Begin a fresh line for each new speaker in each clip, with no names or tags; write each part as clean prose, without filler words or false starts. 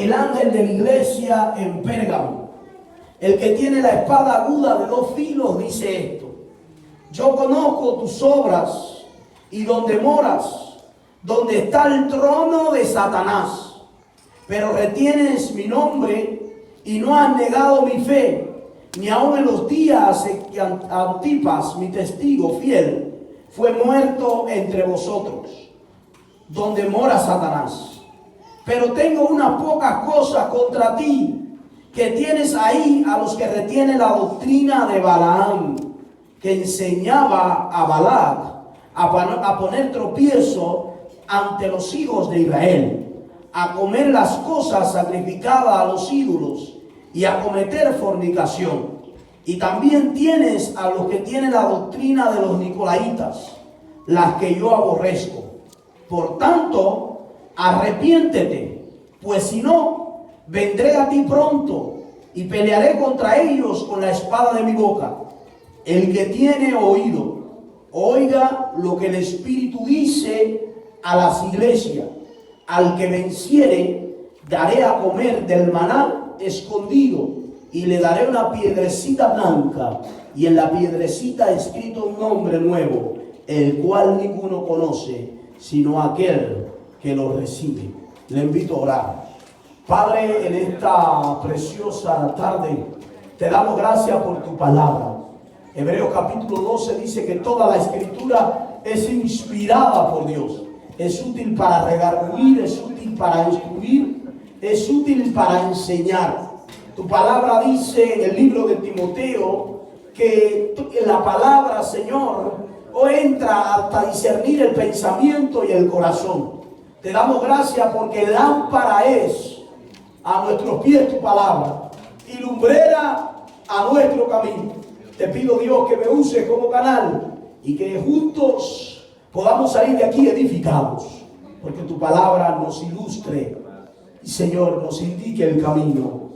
el ángel de la iglesia en Pérgamo. El que tiene la espada aguda de 2 filos dice esto: yo conozco tus obras y donde moras, donde está el trono de Satanás, pero retienes mi nombre y no has negado mi fe, ni aun en los días en que Antipas, mi testigo fiel, fue muerto entre vosotros, donde mora Satanás. Pero tengo unas pocas cosas contra ti, que tienes ahí a los que retienen la doctrina de Balaam, que enseñaba a Balac a poner tropiezo ante los hijos de Israel, a comer las cosas sacrificadas a los ídolos y a cometer fornicación. Y también tienes a los que tienen la doctrina de los nicolaitas, las que yo aborrezco. Por tanto, arrepiéntete, pues si no, vendré a ti pronto y pelearé contra ellos con la espada de mi boca. El que tiene oído, oiga lo que el Espíritu dice a las iglesias. Al que venciere, daré a comer del maná escondido, y le daré una piedrecita blanca, y en la piedrecita escrito un nombre nuevo, el cual ninguno conoce, sino aquel que lo recibe. Le invito a orar. Padre, en esta preciosa tarde, te damos gracias por tu palabra. Hebreos capítulo 12 dice que toda la escritura es inspirada por Dios. Es útil para redarguir, es útil para instruir, es útil para enseñar. Tu palabra dice en el libro de Timoteo que la palabra, Señor, entra hasta discernir el pensamiento y el corazón. Te damos gracias porque lámpara es a nuestros pies tu palabra y lumbrera a nuestro camino. Te pido, Dios, que me uses como canal y que juntos podamos salir de aquí edificados, porque tu palabra nos ilustre y, Señor, nos indique el camino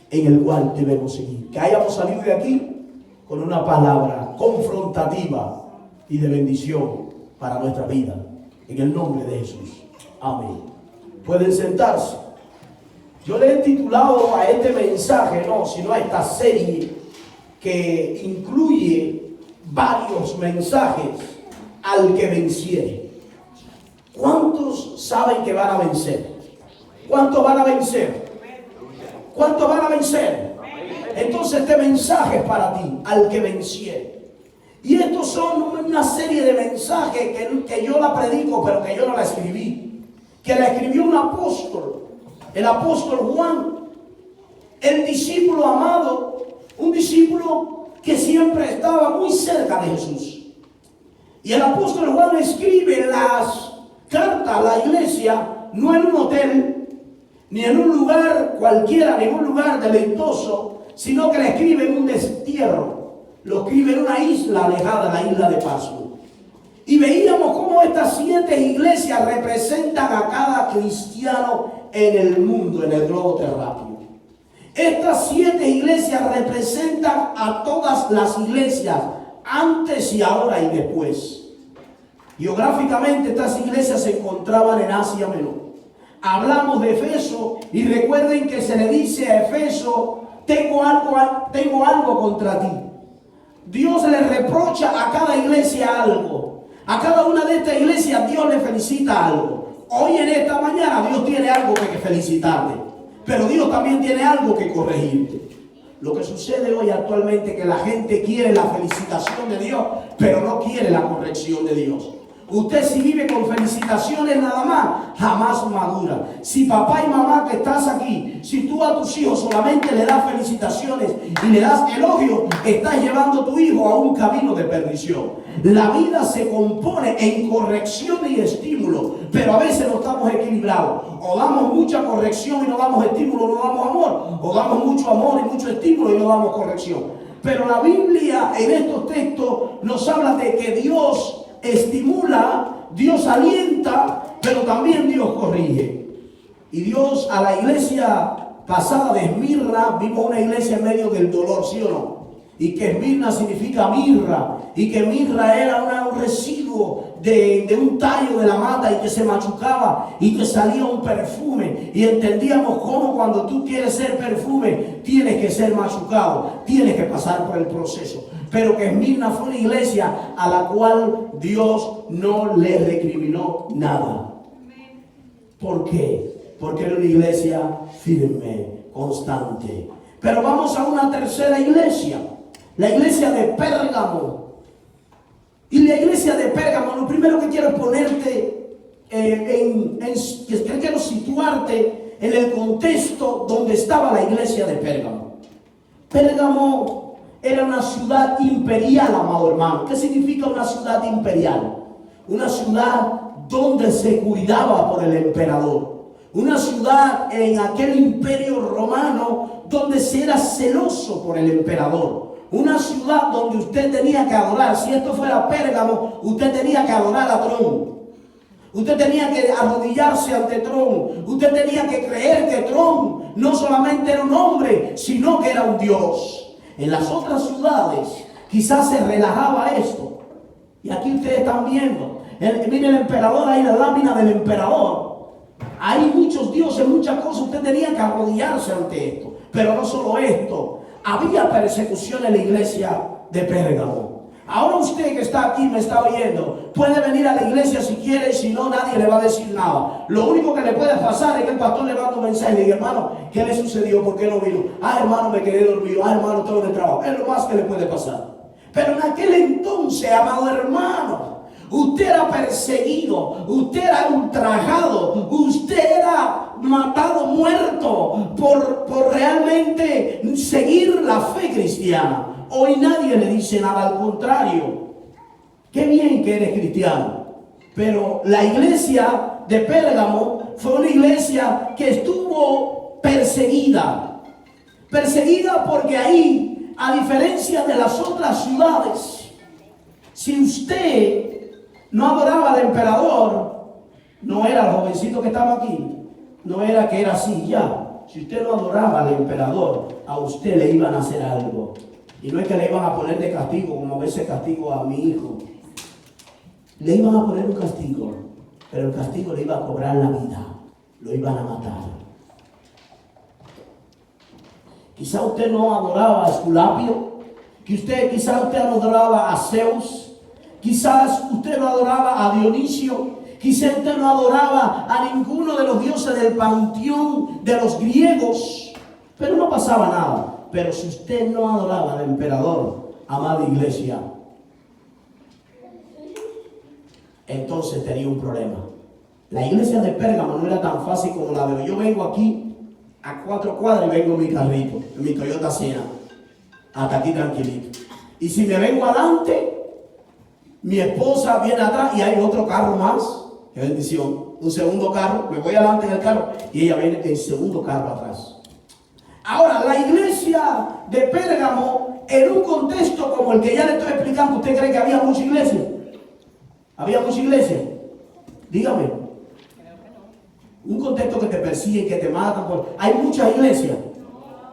en el cual debemos seguir. Que hayamos salido de aquí con una palabra confrontativa y de bendición para nuestra vida. En el nombre de Jesús. Amén. Pueden sentarse. Yo le he titulado a este mensaje, sino a esta serie que incluye varios mensajes: al que venciere. ¿Cuántos saben que van a vencer? ¿Cuántos van a vencer? ¿Cuántos van a vencer? Entonces este mensaje es para ti, al que venciere. Y estos son una serie de mensajes que yo la predico, pero que yo no la escribí. Que la escribió un apóstol, el apóstol Juan, el discípulo amado, un discípulo que siempre estaba muy cerca de Jesús. Y el apóstol Juan escribe las cartas a la iglesia no en un hotel, ni en un lugar cualquiera, ni en un lugar deleitoso, sino que la escribe en un destierro. Lo escribe en una isla alejada, la isla de Pasmo. Y veíamos cómo estas 7 iglesias representan a cada cristiano en el mundo, en el globo terráqueo. Estas 7 iglesias representan a todas las iglesias, antes y ahora y después. Geográficamente estas iglesias se encontraban en Asia Menor. Hablamos de Efeso y recuerden que se le dice a Efeso: tengo algo contra ti. Dios le reprocha a cada iglesia algo. A cada una de estas iglesias Dios le felicita algo. Hoy en esta mañana Dios tiene algo que felicitarte, pero Dios también tiene algo que corregirte. Lo que sucede hoy actualmente es que la gente quiere la felicitación de Dios, pero no quiere la corrección de Dios. Usted, si vive con felicitaciones nada más, jamás madura. Si papá y mamá que estás aquí, si tú a tus hijos solamente le das felicitaciones y le das elogios, estás llevando a tu hijo a un camino de perdición. La vida se compone en corrección y estímulo, pero a veces no estamos equilibrados. O damos mucha corrección y no damos estímulo, no damos amor. O damos mucho amor y mucho estímulo y no damos corrección. Pero la Biblia en estos textos nos habla de que Dios estimula, Dios alienta, pero también Dios corrige. Y Dios, a la iglesia pasada de Esmirna, vimos una iglesia en medio del dolor, ¿sí o no? y que Esmirna significa mirra, y que mirra era un residuo de un tallo de la mata y que se machucaba y que salía un perfume. Y entendíamos cómo cuando tú quieres ser perfume tienes que ser machucado, tienes que pasar por el proceso. Pero que Esmirna fue una iglesia a la cual Dios no le recriminó nada. ¿Por qué? Porque era una iglesia firme, constante. Pero vamos a una tercera iglesia, la iglesia de Pérgamo. Y la iglesia de Pérgamo, lo primero que quiero es ponerte, quiero situarte en el contexto donde estaba la iglesia de Pérgamo. Pérgamo era una ciudad imperial, amado hermano. ¿Qué significa una ciudad imperial? Una ciudad donde se cuidaba por el emperador. Una ciudad en aquel imperio romano donde se era celoso por el emperador. Una ciudad donde usted tenía que adorar. Si esto fuera Pérgamo, usted tenía que adorar a Trón. Usted tenía que arrodillarse ante Trón. Usted tenía que creer que Trón no solamente era un hombre, sino que era un Dios. En las otras ciudades quizás se relajaba esto. Y aquí ustedes están viendo. Mire el emperador ahí, la lámina del emperador. Hay muchos dioses, muchas cosas. Usted tenía que arrodillarse ante esto. Pero no solo esto. Había persecución en la iglesia de Pérgamo. Ahora usted que está aquí, me está oyendo, puede venir a la iglesia si quiere, y si no, nadie le va a decir nada. Lo único que le puede pasar es que el pastor le manda un mensaje y le diga: hermano, ¿qué le sucedió? ¿Por qué no vino? Ah, hermano, me quedé dormido. Ah, hermano, tengo de trabajo. Es lo más que le puede pasar. Pero en aquel entonces, amado hermano, usted era perseguido, usted era ultrajado, usted era matado, muerto por realmente seguir la fe cristiana. Hoy nadie le dice nada, al contrario. Qué bien que eres cristiano. Pero la iglesia de Pérgamo fue una iglesia que estuvo perseguida. Perseguida porque ahí, a diferencia de las otras ciudades, si usted no adoraba al emperador, no era el jovencito que estaba aquí, no era que era así ya. Si usted no adoraba al emperador, a usted le iban a hacer algo. Y no es que le iban a poner de castigo, como a veces castigo a mi hijo. Le iban a poner un castigo, pero el castigo le iba a cobrar la vida. Lo iban a matar. Quizá usted no adoraba a Esculapio, quizá usted no adoraba a Zeus, quizás usted no adoraba a Dionisio, quizá usted no adoraba a ninguno de los dioses del panteón de los griegos, pero no pasaba nada. Pero si usted no adoraba al emperador, amada iglesia, entonces tenía un problema. La iglesia de Pérgamo no era tan fácil como la de hoy. Yo vengo aquí a 4 cuadras y vengo en mi carrito, en mi Toyota Siena, hasta aquí tranquilito. Y si me vengo adelante, mi esposa viene atrás y hay otro carro más. Qué bendición. Un segundo carro, me voy adelante en el carro y ella viene en el segundo carro atrás. Ahora, la iglesia de Pérgamo, en un contexto como el que ya le estoy explicando, ¿usted cree que había mucha iglesia? ¿Había mucha iglesia? Dígame. Un contexto que te persiguen, que te matan. ¿Hay muchas iglesias?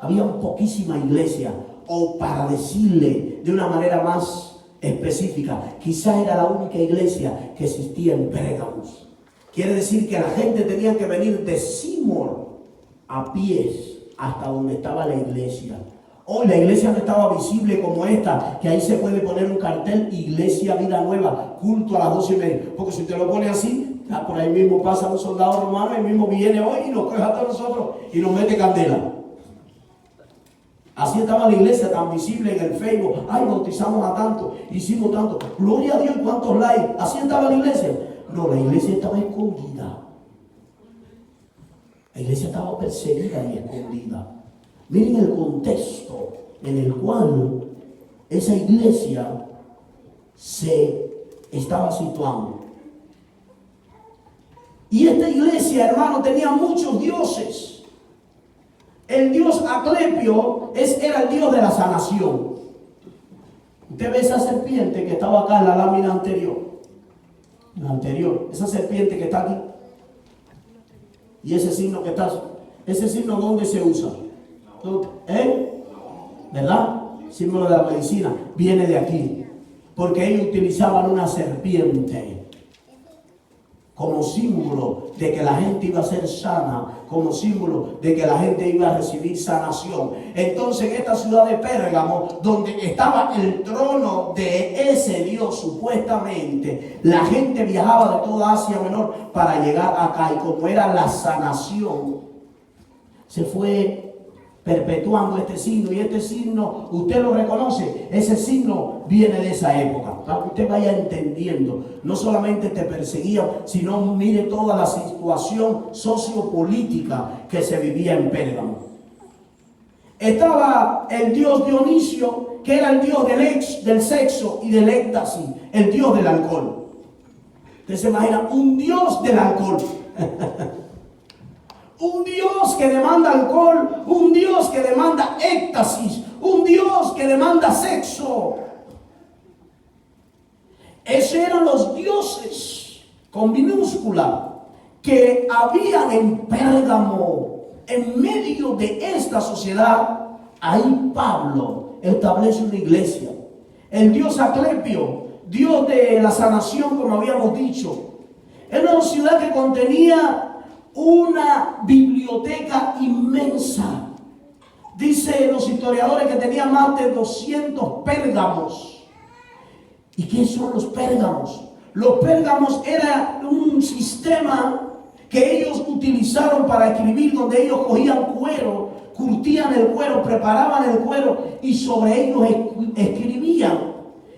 Había poquísima iglesia. O para decirle de una manera más específica, quizá era la única iglesia que existía en Pérgamo. Quiere decir que la gente tenía que venir de Simón a pies hasta donde estaba la iglesia. Hoy la iglesia no estaba visible como esta, que ahí se puede poner un cartel: Iglesia Vida Nueva, culto a las 12:30. Porque si usted lo pone así, por ahí mismo pasa un soldado romano, y mismo viene hoy y nos coge a todos nosotros y nos mete candela. Así estaba la iglesia tan visible en el Facebook. Ay, bautizamos a tanto, hicimos tanto. Gloria a Dios, cuántos likes. Así estaba la iglesia. No, la iglesia estaba escondida. La iglesia estaba perseguida y escondida. Miren el contexto en el cual esa iglesia se estaba situando. Y esta iglesia, hermano, tenía muchos dioses. El dios Asclepio era el dios de la sanación. Usted ve esa serpiente que estaba acá en la lámina anterior. La anterior, esa serpiente que está aquí. Y ese signo que está, ese signo, ¿dónde se usa? ¿Verdad? símbolo de la medicina, viene de aquí. Porque ellos utilizaban una serpiente como símbolo de que la gente iba a ser sana, como símbolo de que la gente iba a recibir sanación. Entonces en esta ciudad de Pérgamo, donde estaba el trono de ese Dios supuestamente, la gente viajaba de toda Asia Menor para llegar acá, y como era la sanación, se fue perpetuando este signo, y este signo, usted lo reconoce, ese signo viene de esa época, para que usted vaya entendiendo. No solamente te perseguían, sino mire toda la situación sociopolítica que se vivía en Pérgamo. Estaba el dios Dionisio, que era el dios del sexo y del éxtasis, el dios del alcohol. Usted se imagina un dios del alcohol. Un Dios que demanda alcohol, un Dios que demanda éxtasis, un Dios que demanda sexo. Esos eran los dioses con minúscula que habían en Pérgamo. En medio de esta sociedad, ahí Pablo establece una iglesia. El dios Asclepio, dios de la sanación, como habíamos dicho, era una ciudad que contenía una biblioteca inmensa. Dicen los historiadores que tenía más de 200 pérgamos. ¿Y qué son los pérgamos? Los pérgamos era un sistema que ellos utilizaron para escribir, donde ellos cogían cuero, curtían el cuero, preparaban el cuero y sobre ellos escribían.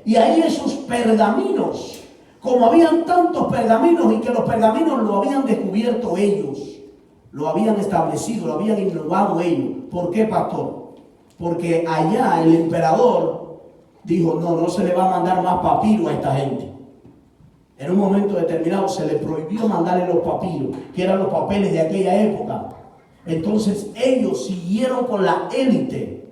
Y ahí esos pergaminos, como habían tantos pergaminos, y que los pergaminos lo habían descubierto ellos, lo habían establecido, lo habían innovado ellos. ¿Por qué, pastor? Porque allá el emperador dijo, no se le va a mandar más papiro a esta gente. En un momento determinado se le prohibió mandarle los papiros, que eran los papeles de aquella época. Entonces ellos siguieron con la élite,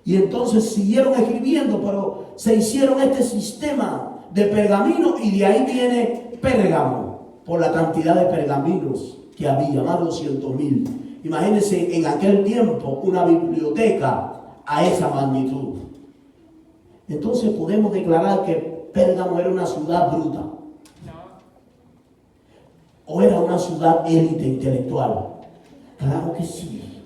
y entonces siguieron escribiendo, pero se hicieron este sistema de pergamino, y de ahí viene Pérgamo, por la cantidad de pergaminos que había, más de 200,000. Imagínense en aquel tiempo una biblioteca a esa magnitud. Entonces podemos declarar que Pérgamo era una ciudad bruta, o era una ciudad élite intelectual. Claro que sí.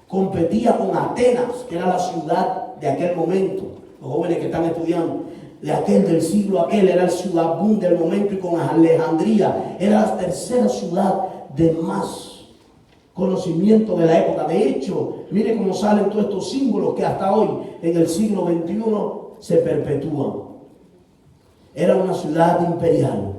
Competía con Atenas, que era la ciudad de aquel momento. Los jóvenes que están estudiando, de aquel del siglo aquel, era el ciudad boom del momento, y con Alejandría era la tercera ciudad de más conocimiento de la época. De hecho, mire cómo salen todos estos símbolos que hasta hoy, en el siglo XXI, se perpetúan. Era una ciudad imperial.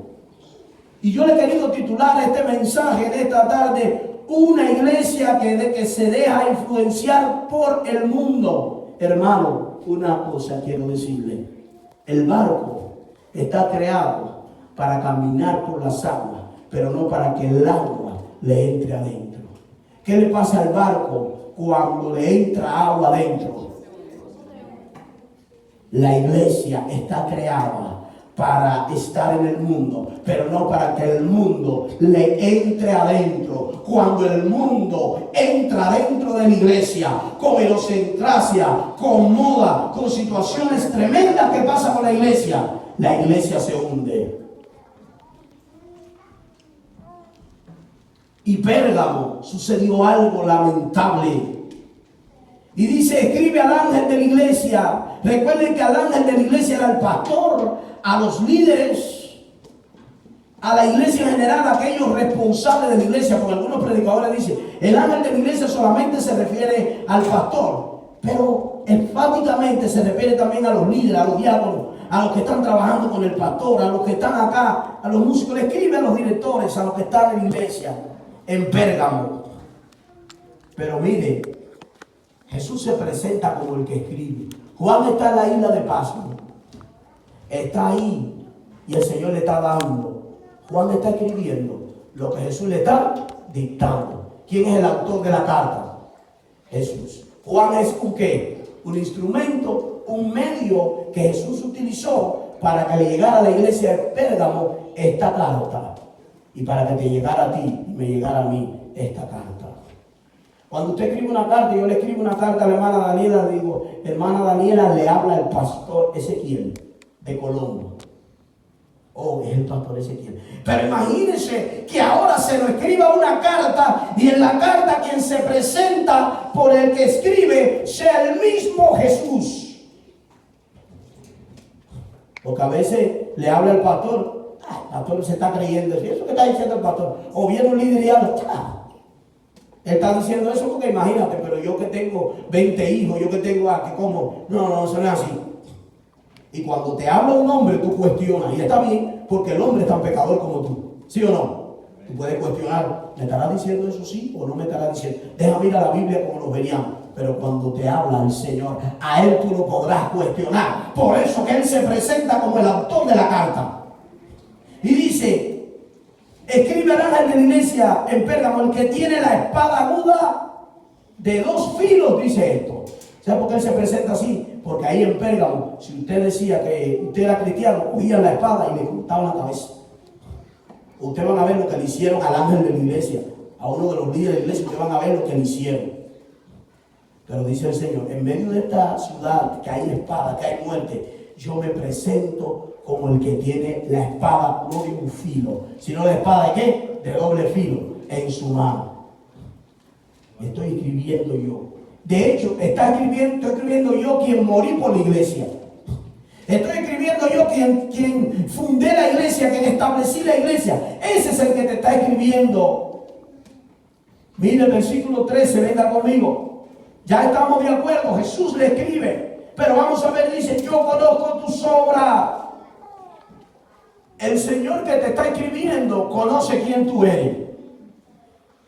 Y yo le he querido titular este mensaje de esta tarde: una iglesia que se deja influenciar por el mundo. Hermano, una cosa quiero decirle: el barco está creado para caminar por las aguas, pero no para que el agua le entre adentro. ¿Qué le pasa al barco cuando le entra agua adentro? La iglesia está creada para estar en el mundo, pero no para que el mundo le entre adentro. Cuando el mundo entra dentro de la iglesia, con idiosincrasia, con moda, con situaciones tremendas que pasan con la iglesia se hunde. Y Pérgamo sucedió algo lamentable. Y dice, escribe al ángel de la iglesia. Recuerden que al ángel de la iglesia era el pastor, a los líderes, a la iglesia en general, a aquellos responsables de la iglesia. Porque algunos predicadores dicen, el ángel de la iglesia solamente se refiere al pastor, pero enfáticamente se refiere también a los líderes, a los diáconos, a los que están trabajando con el pastor, a los que están acá, a los músicos. Le escribe a los directores, a los que están en la iglesia en Pérgamo. Pero mire, Jesús se presenta como el que escribe. Juan está en la isla de Pasmo, está ahí, y el Señor le está dando. Juan está escribiendo lo que Jesús le está dictando. ¿Quién es el autor de la carta? Jesús. Juan es un ¿qué? Un instrumento, un medio que Jesús utilizó para que le llegara a la iglesia de Pérgamo esta carta, y para que te llegara a ti y me llegara a mí esta carta. Cuando usted escribe una carta, yo le escribo una carta a la hermana Daniela, le digo, hermana Daniela, le habla el pastor Ezequiel de Colombo. Oh, es el pastor Ezequiel. Pero imagínense que ahora se lo escriba una carta y en la carta quien se presenta por el que escribe sea el mismo Jesús. Porque a veces le habla el pastor, el pastor se está creyendo, ¿eso que está diciendo el pastor? O viene un líder y habla, él está diciendo eso porque imagínate, pero yo que tengo 20 hijos, yo que tengo aquí, ¿cómo? No, eso no es así. Y cuando te habla un hombre, tú cuestionas. Y está bien, porque el hombre es tan pecador como tú. ¿Sí o no? Tú puedes cuestionar, ¿me estará diciendo eso sí o no me estará diciendo? Déjame ir a la Biblia como nos veríamos. Pero cuando te habla el Señor, a Él tú lo podrás cuestionar. Por eso que Él se presenta como el autor de la carta. Y dice, escribe al ángel de la iglesia en Pérgamo, el que tiene la espada aguda de 2 filos, dice esto. ¿Sabe por qué Él se presenta así? Porque ahí en Pérgamo, si usted decía que usted era cristiano, cogían la espada y le cortaban la cabeza. Ustedes van a ver lo que le hicieron al ángel de la iglesia, a uno de los líderes de la iglesia, ustedes van a ver lo que le hicieron. Pero dice el Señor, en medio de esta ciudad que hay espada, que hay muerte, yo me presento como el que tiene la espada, no de un filo, sino la espada de ¿qué? De doble filo en su mano. Estoy escribiendo yo. De hecho, estoy escribiendo yo quien morí por la iglesia. Estoy escribiendo yo quien fundé la iglesia, quien establecí la iglesia. Ese es el que te está escribiendo. Mire el versículo 13, venga conmigo. Ya estamos de acuerdo, Jesús le escribe. Pero vamos a ver, dice, yo conozco tus obras. El Señor que te está escribiendo conoce quién tú eres.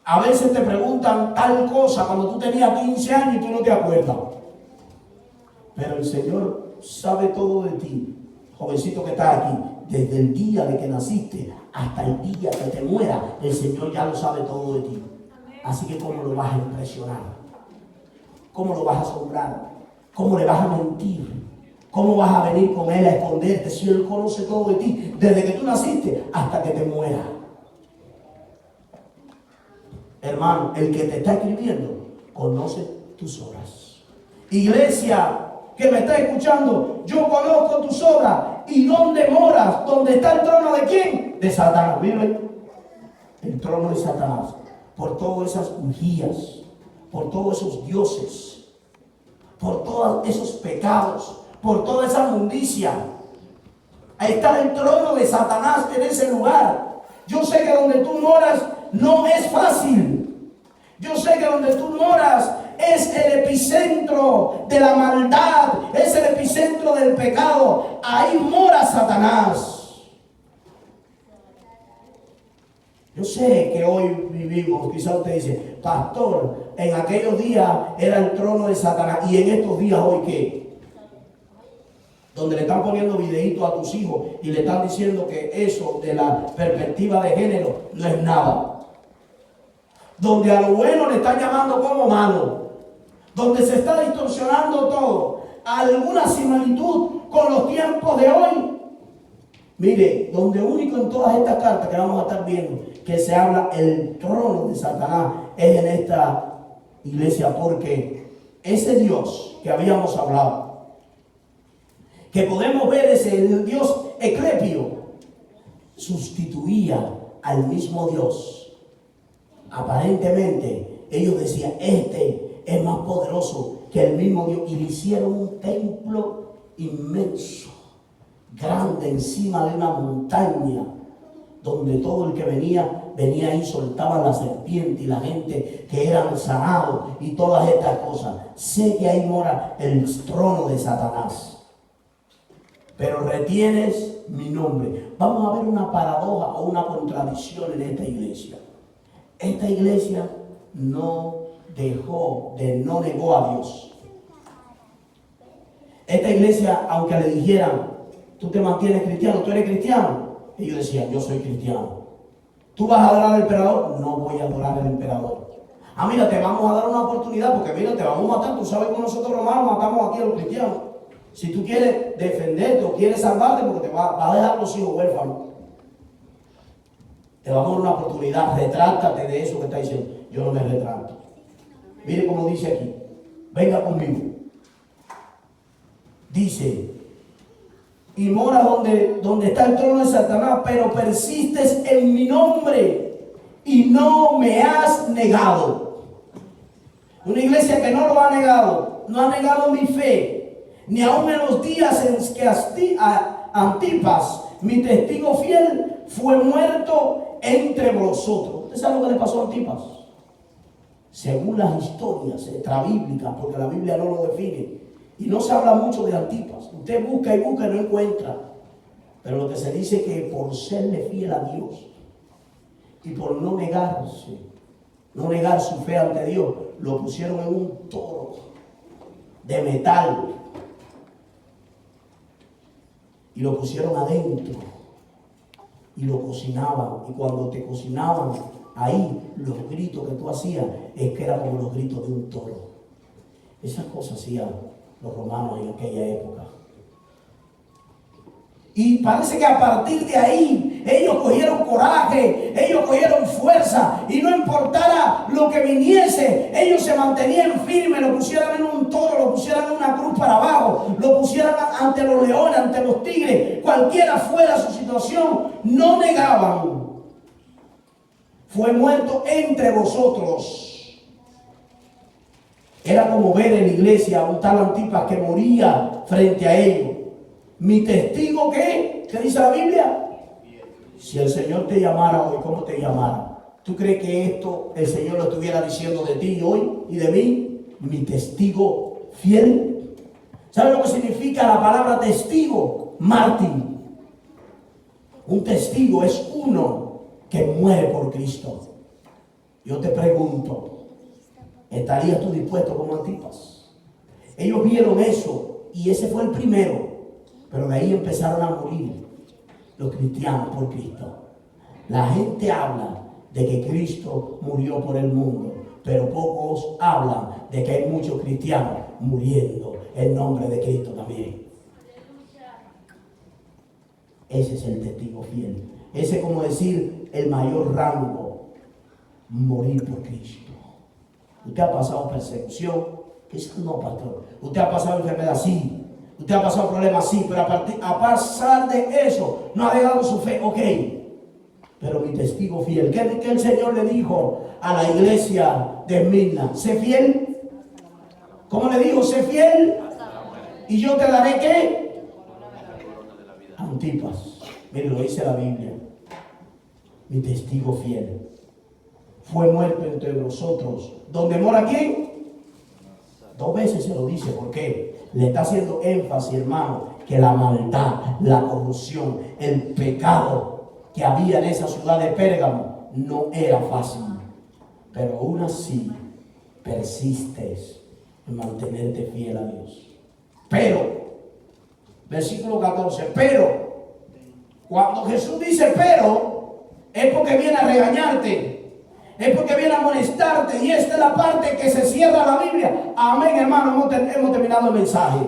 A veces te preguntan tal cosa cuando tú tenías 15 años y tú no te acuerdas. Pero el Señor sabe todo de ti, jovencito que estás aquí. Desde el día de que naciste hasta el día que te mueras, el Señor ya lo sabe todo de ti. Así que ¿cómo lo vas a impresionar? ¿Cómo lo vas a asombrar? ¿Cómo le vas a mentir? ¿Cómo vas a venir con Él a esconderte si Él conoce todo de ti? Desde que tú naciste hasta que te mueras. Hermano, el que te está escribiendo conoce tus obras. Iglesia que me está escuchando, yo conozco tus obras. ¿Y dónde moras? ¿Dónde está el trono de quién? De Satanás. Miren, el trono de Satanás. Por todas esas urgías, por todos esos dioses, por todos esos pecados, por toda esa mundicia. Ahí está el trono de Satanás en ese lugar. Yo sé que donde tú moras no es fácil. Yo sé que donde tú moras es el epicentro de la maldad, es el epicentro del pecado. Ahí mora Satanás. Yo sé que hoy vivimos, quizás usted dice, pastor, en aquellos días era el trono de Satanás, y en estos días hoy ¿qué? Donde le están poniendo videitos a tus hijos y le están diciendo que eso de la perspectiva de género no es nada. Donde a lo bueno le están llamando como malo. Donde se está distorsionando todo. ¿Alguna similitud con los tiempos de hoy? Mire, donde único en todas estas cartas que vamos a estar viendo que se habla el trono de Satanás es en esta iglesia, porque ese Dios que habíamos hablado, que podemos ver ese el Dios Eclepio, sustituía al mismo Dios. Aparentemente ellos decían, este es más poderoso que el mismo Dios, y le hicieron un templo inmenso, grande, encima de una montaña, donde todo el que venía y soltaba la serpiente, y la gente que eran sanados y todas estas cosas. Sé que ahí mora el trono de Satanás, pero retienes mi nombre. Vamos a ver una paradoja o una contradicción en esta iglesia. Esta iglesia no negó a Dios. Esta iglesia, aunque le dijeran, tú te mantienes cristiano, tú eres cristiano, ellos decían, yo soy cristiano. ¿Tú vas a adorar al emperador? No voy a adorar al emperador. Ah, mira, te vamos a dar una oportunidad, porque mira, te vamos a matar. Tú sabes que nosotros romanos matamos aquí a los cristianos. Si tú quieres defenderte o quieres salvarte, porque te vas a dejar los hijos huérfanos, te vamos a dar una oportunidad. Retráctate de eso que está diciendo. Yo no me retracto. Mire cómo dice aquí. Venga conmigo. Dice, y moras donde está el trono de Satanás, pero persistes en mi nombre y no me has negado. Una iglesia que no lo ha negado, no ha negado mi fe, ni aun en los días en que Antipas, mi testigo fiel, fue muerto entre vosotros. ¿Usted sabe lo que le pasó a Antipas? Según las historias extrabíblicas, porque la Biblia no lo define, y no se habla mucho de Antipas. Usted busca y busca y no encuentra. Pero lo que se dice es que por serle fiel a Dios y por no negarse, no negar su fe ante Dios, lo pusieron en un toro de metal y lo pusieron adentro y lo cocinaban. Y cuando te cocinaban ahí, los gritos que tú hacías es que eran como los gritos de un toro. Esas cosas hacían los romanos en aquella época. Y parece que a partir de ahí ellos cogieron coraje, ellos cogieron fuerza, y no importara lo que viniese, ellos se mantenían firmes. Lo pusieran en un toro, lo pusieran en una cruz para abajo, lo pusieran ante los leones, ante los tigres, cualquiera fuera su situación, no negaban. Fue muerto entre vosotros. Era como ver en la iglesia a un tal Antipas que moría frente a ellos. Mi testigo, ¿qué? ¿Qué dice la Biblia? Si el Señor te llamara hoy, ¿cómo te llamara? ¿Tú crees que esto el Señor lo estuviera diciendo de ti hoy y de mí? Mi testigo fiel. ¿Sabes lo que significa la palabra testigo? Mártir. Un testigo es uno que muere por Cristo. Yo te pregunto, ¿estarías tú dispuesto como Antipas? Ellos vieron eso y ese fue el primero, pero de ahí empezaron a morir los cristianos por Cristo. La gente habla de que Cristo murió por el mundo, pero pocos hablan de que hay muchos cristianos muriendo en nombre de Cristo también. Ese es el testigo fiel. Ese es como decir el mayor rango, morir por Cristo. Usted ha pasado persecución, eso no, pastor. Usted ha pasado enfermedad, sí. Usted ha pasado problemas, sí. Pero a pasar de eso, no ha dejado su fe, ok. Pero mi testigo fiel, ¿qué el Señor le dijo a la iglesia de Esmirna? Sé fiel. ¿Cómo le dijo? Sé fiel. Y yo te daré, ¿qué? Antipas. Mire, lo dice la Biblia. Mi testigo fiel fue muerto entre vosotros. ¿Dónde mora quién? 2 veces se lo dice. ¿Por qué? Le está haciendo énfasis, hermano, que la maldad, la corrupción, el pecado que había en esa ciudad de Pérgamo no era fácil. Pero aún así persistes en mantenerte fiel a Dios. Pero, versículo 14, pero, cuando Jesús dice pero, es porque viene a regañarte. Es porque viene a molestarte. Y esta es la parte que se cierra la Biblia. Amén, hermano, hemos terminado el mensaje.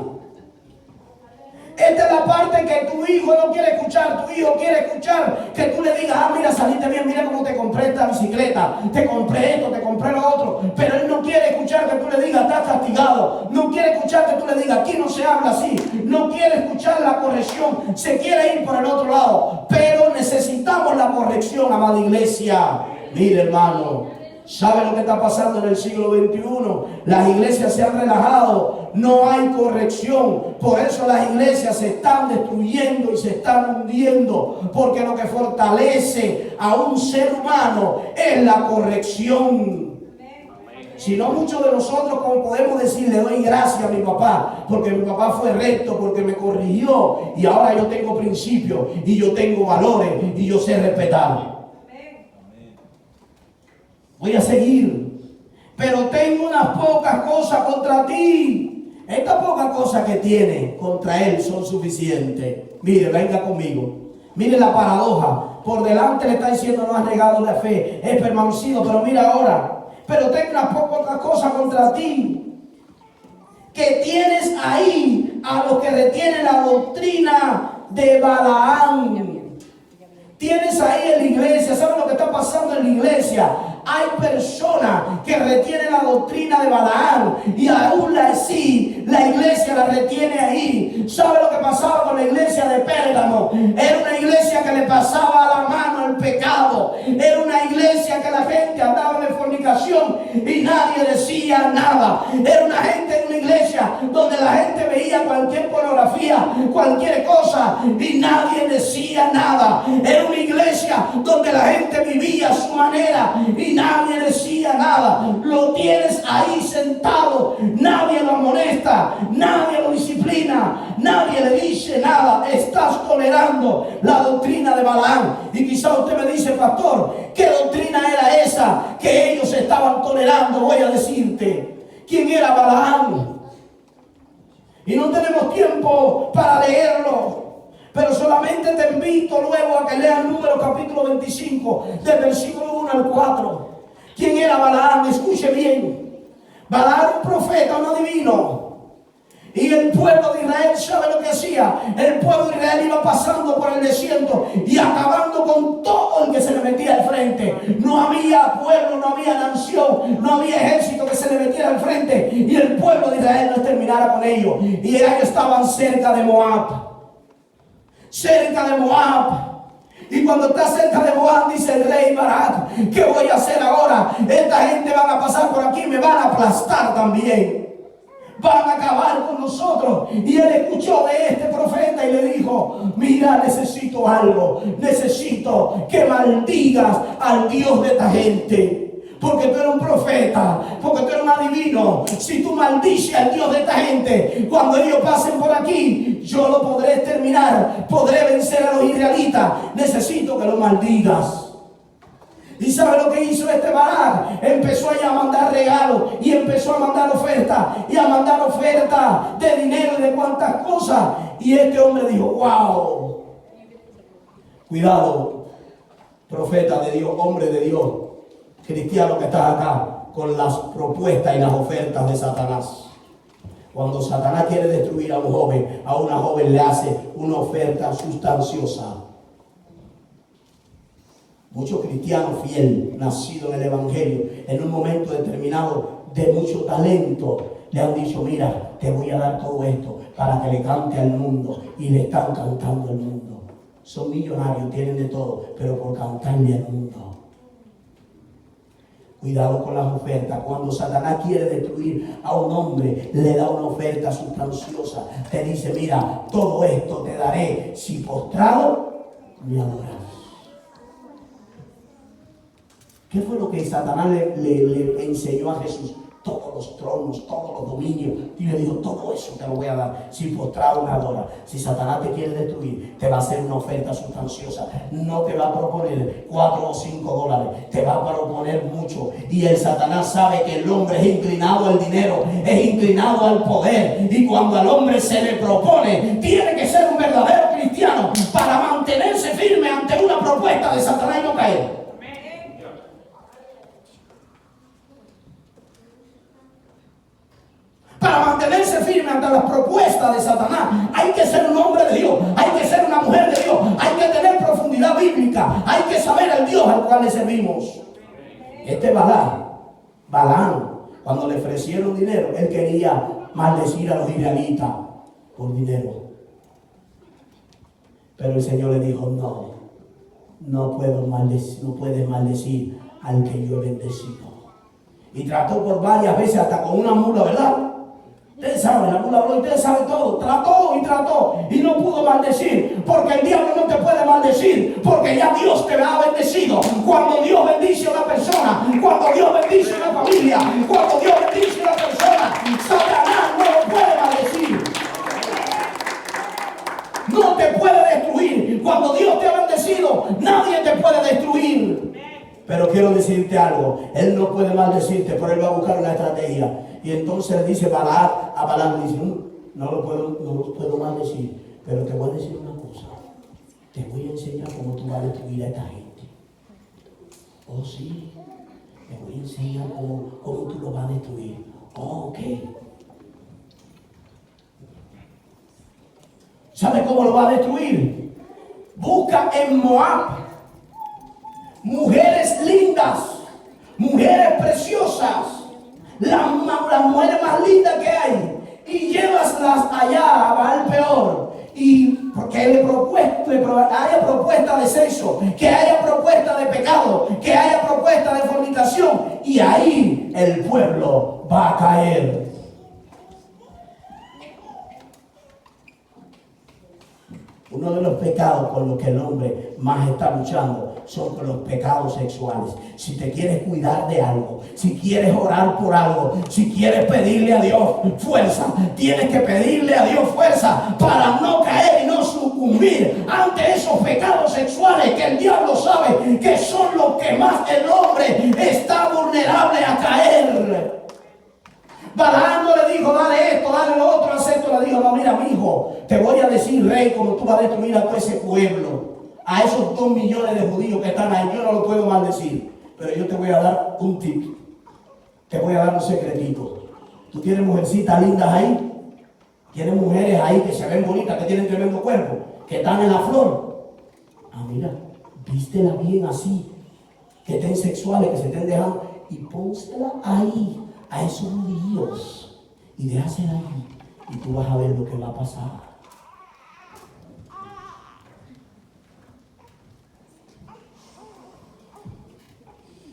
Esta es la parte que tu hijo no quiere escuchar. Tu hijo quiere escuchar que tú le digas, mira, saliste bien, mira cómo te compré esta bicicleta, te compré esto, te compré lo otro. Pero él no quiere escuchar que tú le digas, estás castigado. No quiere escuchar que tú le digas, aquí no se habla así. No quiere escuchar la corrección, se quiere ir por el otro lado. Pero necesitamos la corrección, amada iglesia. Mire, hermano, ¿sabe lo que está pasando en el siglo XXI? Las iglesias se han relajado, no hay corrección. Por eso las iglesias se están destruyendo y se están hundiendo, porque lo que fortalece a un ser humano es la corrección. Si no, muchos de nosotros, como podemos decir, le doy gracias a mi papá, porque mi papá fue recto, porque me corrigió, y ahora yo tengo principios, y yo tengo valores, y yo sé respetar. Voy a seguir, pero tengo unas pocas cosas contra ti. Estas pocas cosas que tiene contra él son suficientes. Mire, venga conmigo. Mire la paradoja. Por delante le está diciendo, no has negado la fe, es permanecido, pero mira ahora. Pero tengo unas pocas cosas contra ti. Que tienes ahí a los que retienen la doctrina de Balaam. Tienes ahí en la iglesia, ¿saben lo que está pasando en la iglesia? hay personas que retienen la doctrina de Balaam y aún así la iglesia la retiene ahí. ¿Sabe lo que pasaba con la iglesia de Pérgamo? Era una iglesia que le pasaba a la mano el pecado. Era una iglesia que la gente andaba en fornicación y nadie decía nada. Era una iglesia donde la gente veía cualquier pornografía, cualquier cosa y nadie decía nada. Era una iglesia donde la gente vivía a su manera y nadie decía nada. Lo tienes ahí sentado, nadie lo amonesta, nadie lo disciplina, nadie le dice nada. Estás tolerando la doctrina de Balaam. Y quizá usted me dice: pastor, ¿qué doctrina era esa que ellos estaban tolerando? Voy a decirte quién era Balaam. Y no tenemos tiempo para leerlo, pero solamente te invito luego a que leas Números capítulo 25, del versículo 1 al 4. ¿Quién era Balaam? Escuche bien. Balaam era un profeta, un adivino. Y el pueblo de Israel, ¿sabe lo que hacía? El pueblo de Israel iba pasando por el desierto y acabando con todo el que se le metía al frente. No había pueblo, no había nación, no había ejército que se le metiera al frente y el pueblo de Israel no terminara con ellos. Y ellos estaban cerca de Moab. Cerca de Moab. Y cuando está cerca de Moab, dice el rey Barak: ¿qué voy a hacer ahora? Esta gente van a pasar por aquí y me van a aplastar también. Van a acabar con nosotros. Y él escuchó de este profeta y le dijo: mira, necesito algo. Necesito que maldigas al Dios de esta gente. Porque tú eres un profeta, porque tú eres un adivino. Si tú maldices al Dios de esta gente, cuando ellos pasen por aquí, yo lo podré exterminar, podré vencer a los israelitas. Necesito que lo maldigas. ¿Y sabe lo que hizo este Barak? Empezó a mandar regalos y empezó a mandar ofertas y a mandar ofertas de dinero y de cuantas cosas. Y este hombre dijo: wow, cuidado, profeta de Dios, hombre de Dios, cristiano que estás acá, con las propuestas y las ofertas de Satanás. Cuando Satanás quiere destruir a un joven, a una joven le hace una oferta sustanciosa. Muchos cristianos fieles, nacidos en el Evangelio, en un momento determinado de mucho talento, le han dicho: mira, te voy a dar todo esto para que le cante al mundo. Y le están cantando al mundo. Son millonarios, tienen de todo, pero por cantarle al mundo. Cuidado con las ofertas. Cuando Satanás quiere destruir a un hombre, le da una oferta sustanciosa. Te dice: mira, todo esto te daré si postrado me adoras. ¿Qué fue lo que Satanás le enseñó a Jesús? Todos los tronos, todos los dominios. Y le dijo: todo eso te lo voy a dar si postrado me adoras. Si Satanás te quiere destruir, te va a hacer una oferta sustanciosa. No te va a proponer 4 o 5 dólares, te va a proponer mucho. Y el Satanás sabe que el hombre es inclinado al dinero, es inclinado al poder. Y cuando al hombre se le propone, tiene que ser un verdadero cristiano para mantenerse firme ante una propuesta de Satanás y no caer. Para mantenerse firme ante las propuestas de Satanás, hay que ser un hombre de Dios, hay que ser una mujer de Dios, hay que tener profundidad bíblica, hay que saber al Dios al cual le servimos. Este Balaam, cuando le ofrecieron dinero, él quería maldecir a los israelitas por dinero. Pero el Señor le dijo: no puedes maldecir al que yo he bendecido. Y trató por varias veces, hasta con una mula, ¿verdad? Ustedes saben, la mula habló y ustedes saben todo. Trató y no pudo maldecir. Porque el diablo no te puede maldecir, porque ya Dios te ha bendecido. Cuando Dios bendice a una persona, cuando Dios bendice a una familia, cuando Dios bendice a una persona, Satanás no lo puede maldecir. No te puede destruir. Cuando Dios te ha bendecido, nadie te puede destruir. Pero quiero decirte algo: él no puede maldecirte, pero él va a buscar una estrategia. Y entonces le dice Balaam a Balaam, dice: no lo puedo maldecir, pero te voy a decir una cosa. Te voy a enseñar cómo tú vas a destruir a esta gente. Oh, sí, te voy a enseñar cómo tú lo vas a destruir. Oh, ok. ¿Sabes cómo lo va a destruir? Busca en Moab mujeres lindas, mujeres preciosas, las mujeres más lindas que hay, y llévaselas allá a Baal peor. Y porque haya propuesta de sexo, que haya propuesta de pecado, que haya propuesta de fornicación, y ahí el pueblo va a caer. Uno de los pecados con los que el hombre más está luchando son con los pecados sexuales. Si te quieres cuidar de algo, si quieres orar por algo, si quieres pedirle a Dios fuerza, tienes que pedirle a Dios fuerza para no caer y no sucumbir ante esos pecados sexuales que el diablo sabe que son los que más el hombre está vulnerable a caer. Balaam no le dijo, dale esto, dale lo otro, haz esto. Le dijo, no, mira, mi hijo, te voy a decir, rey, como tú vas a destruir a todo ese pueblo, a esos 2 millones de judíos que están ahí. Yo no lo puedo maldecir, pero yo te voy a dar un tip, te voy a dar un secretito. Tú tienes mujercitas lindas ahí, tienes mujeres ahí que se ven bonitas, que tienen tremendo cuerpo, que están en la flor. Ah, mira, vístela bien así, que estén sexuales, que se estén dejando, y pónsela ahí a esos judíos y déjasela ahí, y tú vas a ver lo que va a pasar.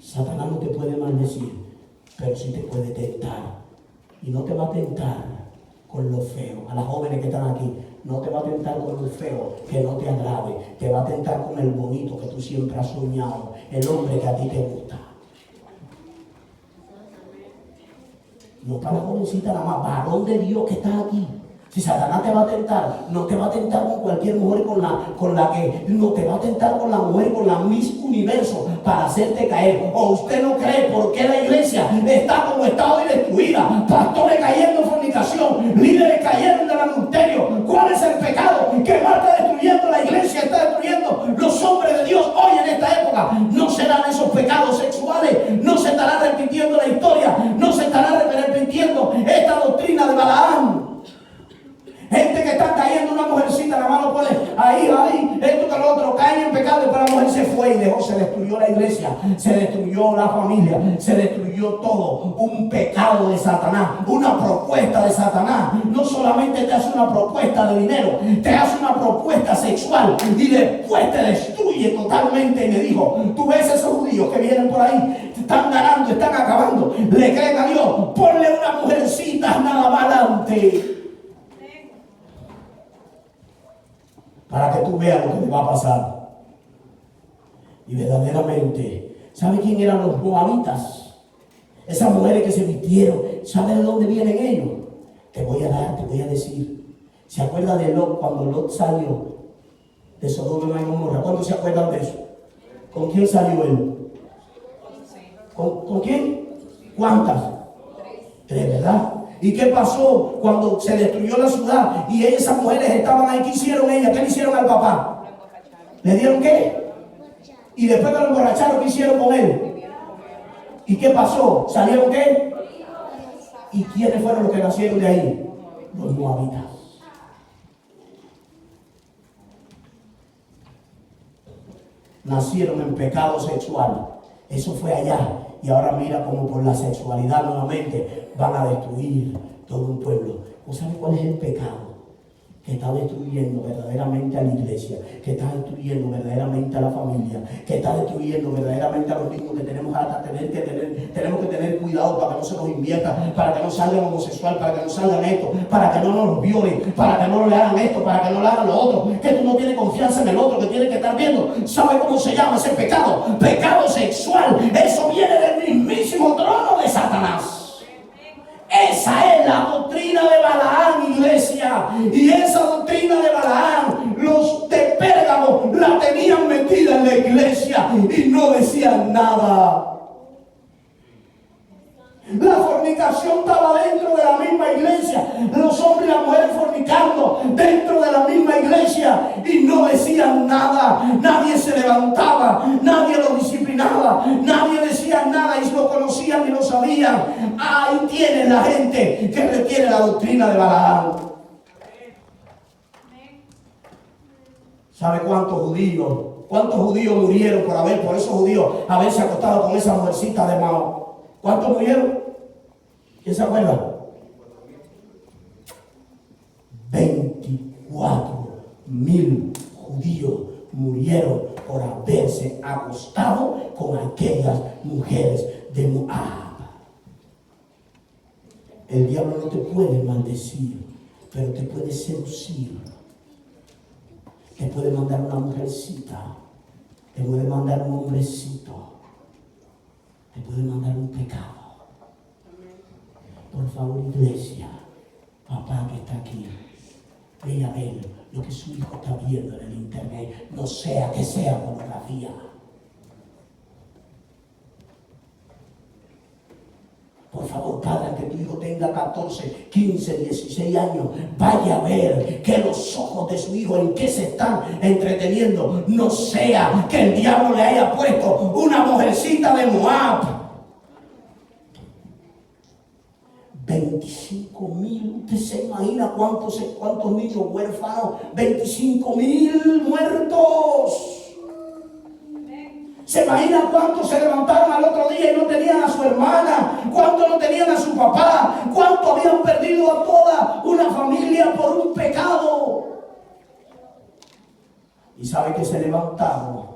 Satanás no te puede maldecir, pero sí te puede tentar. Y no te va a tentar con lo feo. A las jóvenes que están aquí, no te va a tentar con lo feo que no te agrade. Te va a tentar con el bonito que tú siempre has soñado, el hombre que a ti te gusta. No para la jovencita nada más, varón de Dios que está aquí. Si Satanás te va a tentar, no te va a tentar con cualquier mujer con la que, no te va a tentar con la mujer, con la Miss Universo para hacerte caer. O usted no cree por qué la iglesia está como está hoy destruida. Pastores cayendo en fornicación, líderes cayendo en el adulterio. ¿Cuál es el pecado que más está destruyendo la iglesia? Está destruyendo los hombres de Dios hoy en esta época. No serán esos pecados sexuales, no se estará repitiendo la historia, no se estará repitiendo esta doctrina de Balaam. Gente que está cayendo, una mujercita, la mano pone ahí, esto que lo otro, caen en pecado, y para la mujer se fue y dejó, se destruyó la iglesia, se destruyó la familia, se destruyó todo. Un pecado de Satanás, una propuesta de Satanás. No solamente te hace una propuesta de dinero, te hace una propuesta sexual y después te destruye totalmente. Y me dijo, tú ves esos judíos que vienen por ahí, están ganando, están acabando, le creen a Dios, ponle una mujercita nada más adelante, para que tú veas lo que te va a pasar. Y verdaderamente, ¿sabe quién eran los moabitas? Esas mujeres que se vistieron. ¿Sabe de dónde vienen ellos? Te voy a decir. ¿Se acuerda de Lot cuando Lot salió de Sodoma y Gomorra? ¿Cuántos se acuerdan de eso? ¿Con quién salió él? ¿Con quién? ¿Cuántas? 3, ¿verdad? ¿Y qué pasó cuando se destruyó la ciudad y esas mujeres estaban ahí? ¿Qué hicieron ellas? ¿Qué le hicieron al papá? ¿Le dieron qué? Y después que lo emborracharon, ¿qué hicieron con él? ¿Y qué pasó? ¿Salieron qué? ¿Y quiénes fueron los que nacieron de ahí? Los moabitas. Nacieron en pecado sexual. Eso fue allá. Y ahora mira como por la sexualidad nuevamente van a destruir todo un pueblo. ¿O sabe cuál es el pecado? Que está destruyendo verdaderamente a la iglesia, que está destruyendo verdaderamente a la familia, que está destruyendo verdaderamente a los niños, que tenemos que tener cuidado para que no se nos invierta, para que no salgan homosexuales, para que no salgan esto, para que no nos violen, para que no le hagan esto, para que no le hagan lo otro, que tú no tienes confianza en el otro, que tienes que estar viendo. ¿Sabe cómo se llama ese pecado? Pecado sexual. Eso viene del mismísimo trono de Satanás. Esa es la doctrina de Balaam, iglesia. Y esa doctrina de Balaam, los de Pérgamo la tenían metida en la iglesia y no decían nada. La fornicación estaba dentro de la misma iglesia. Los hombres y las mujeres fornicando dentro de la misma iglesia y no decían nada. Nadie se levantaba, nadie lo disciplinaba, nadie decía nada y lo conocían y lo sabían. Ahí tiene la gente que retiene la doctrina de Balaam. ¿Sabe cuántos judíos ¿Cuántos judíos murieron por esos judíos haberse acostado con esa mujercita de Mao? ¿Cuántos murieron? ¿Quién se acuerda? 24,000 judíos murieron por haberse acostado con aquellas mujeres de Moab. El diablo no te puede maldecir, pero te puede seducir. Te puede mandar una mujercita, te puede mandar un hombrecito, te puede mandar un pecado. Por favor, iglesia, papá que está aquí, ve a ver lo que su hijo está viendo en el internet, no sea que sea pornografía. Por favor, padre, que tu hijo tenga 14, 15, 16 años, vaya a ver que los ojos de su hijo en qué se están entreteniendo. No sea que el diablo le haya puesto una mujercita de Moab. 25,000, usted se imagina cuántos niños huérfanos, 25,000 muertos. ¿Se imagina cuántos se levantaron al otro día y no tenían a su hermana? ¿Cuántos no tenían a su papá? ¿Cuántos habían perdido a toda una familia por un pecado? Y sabe que se levantaron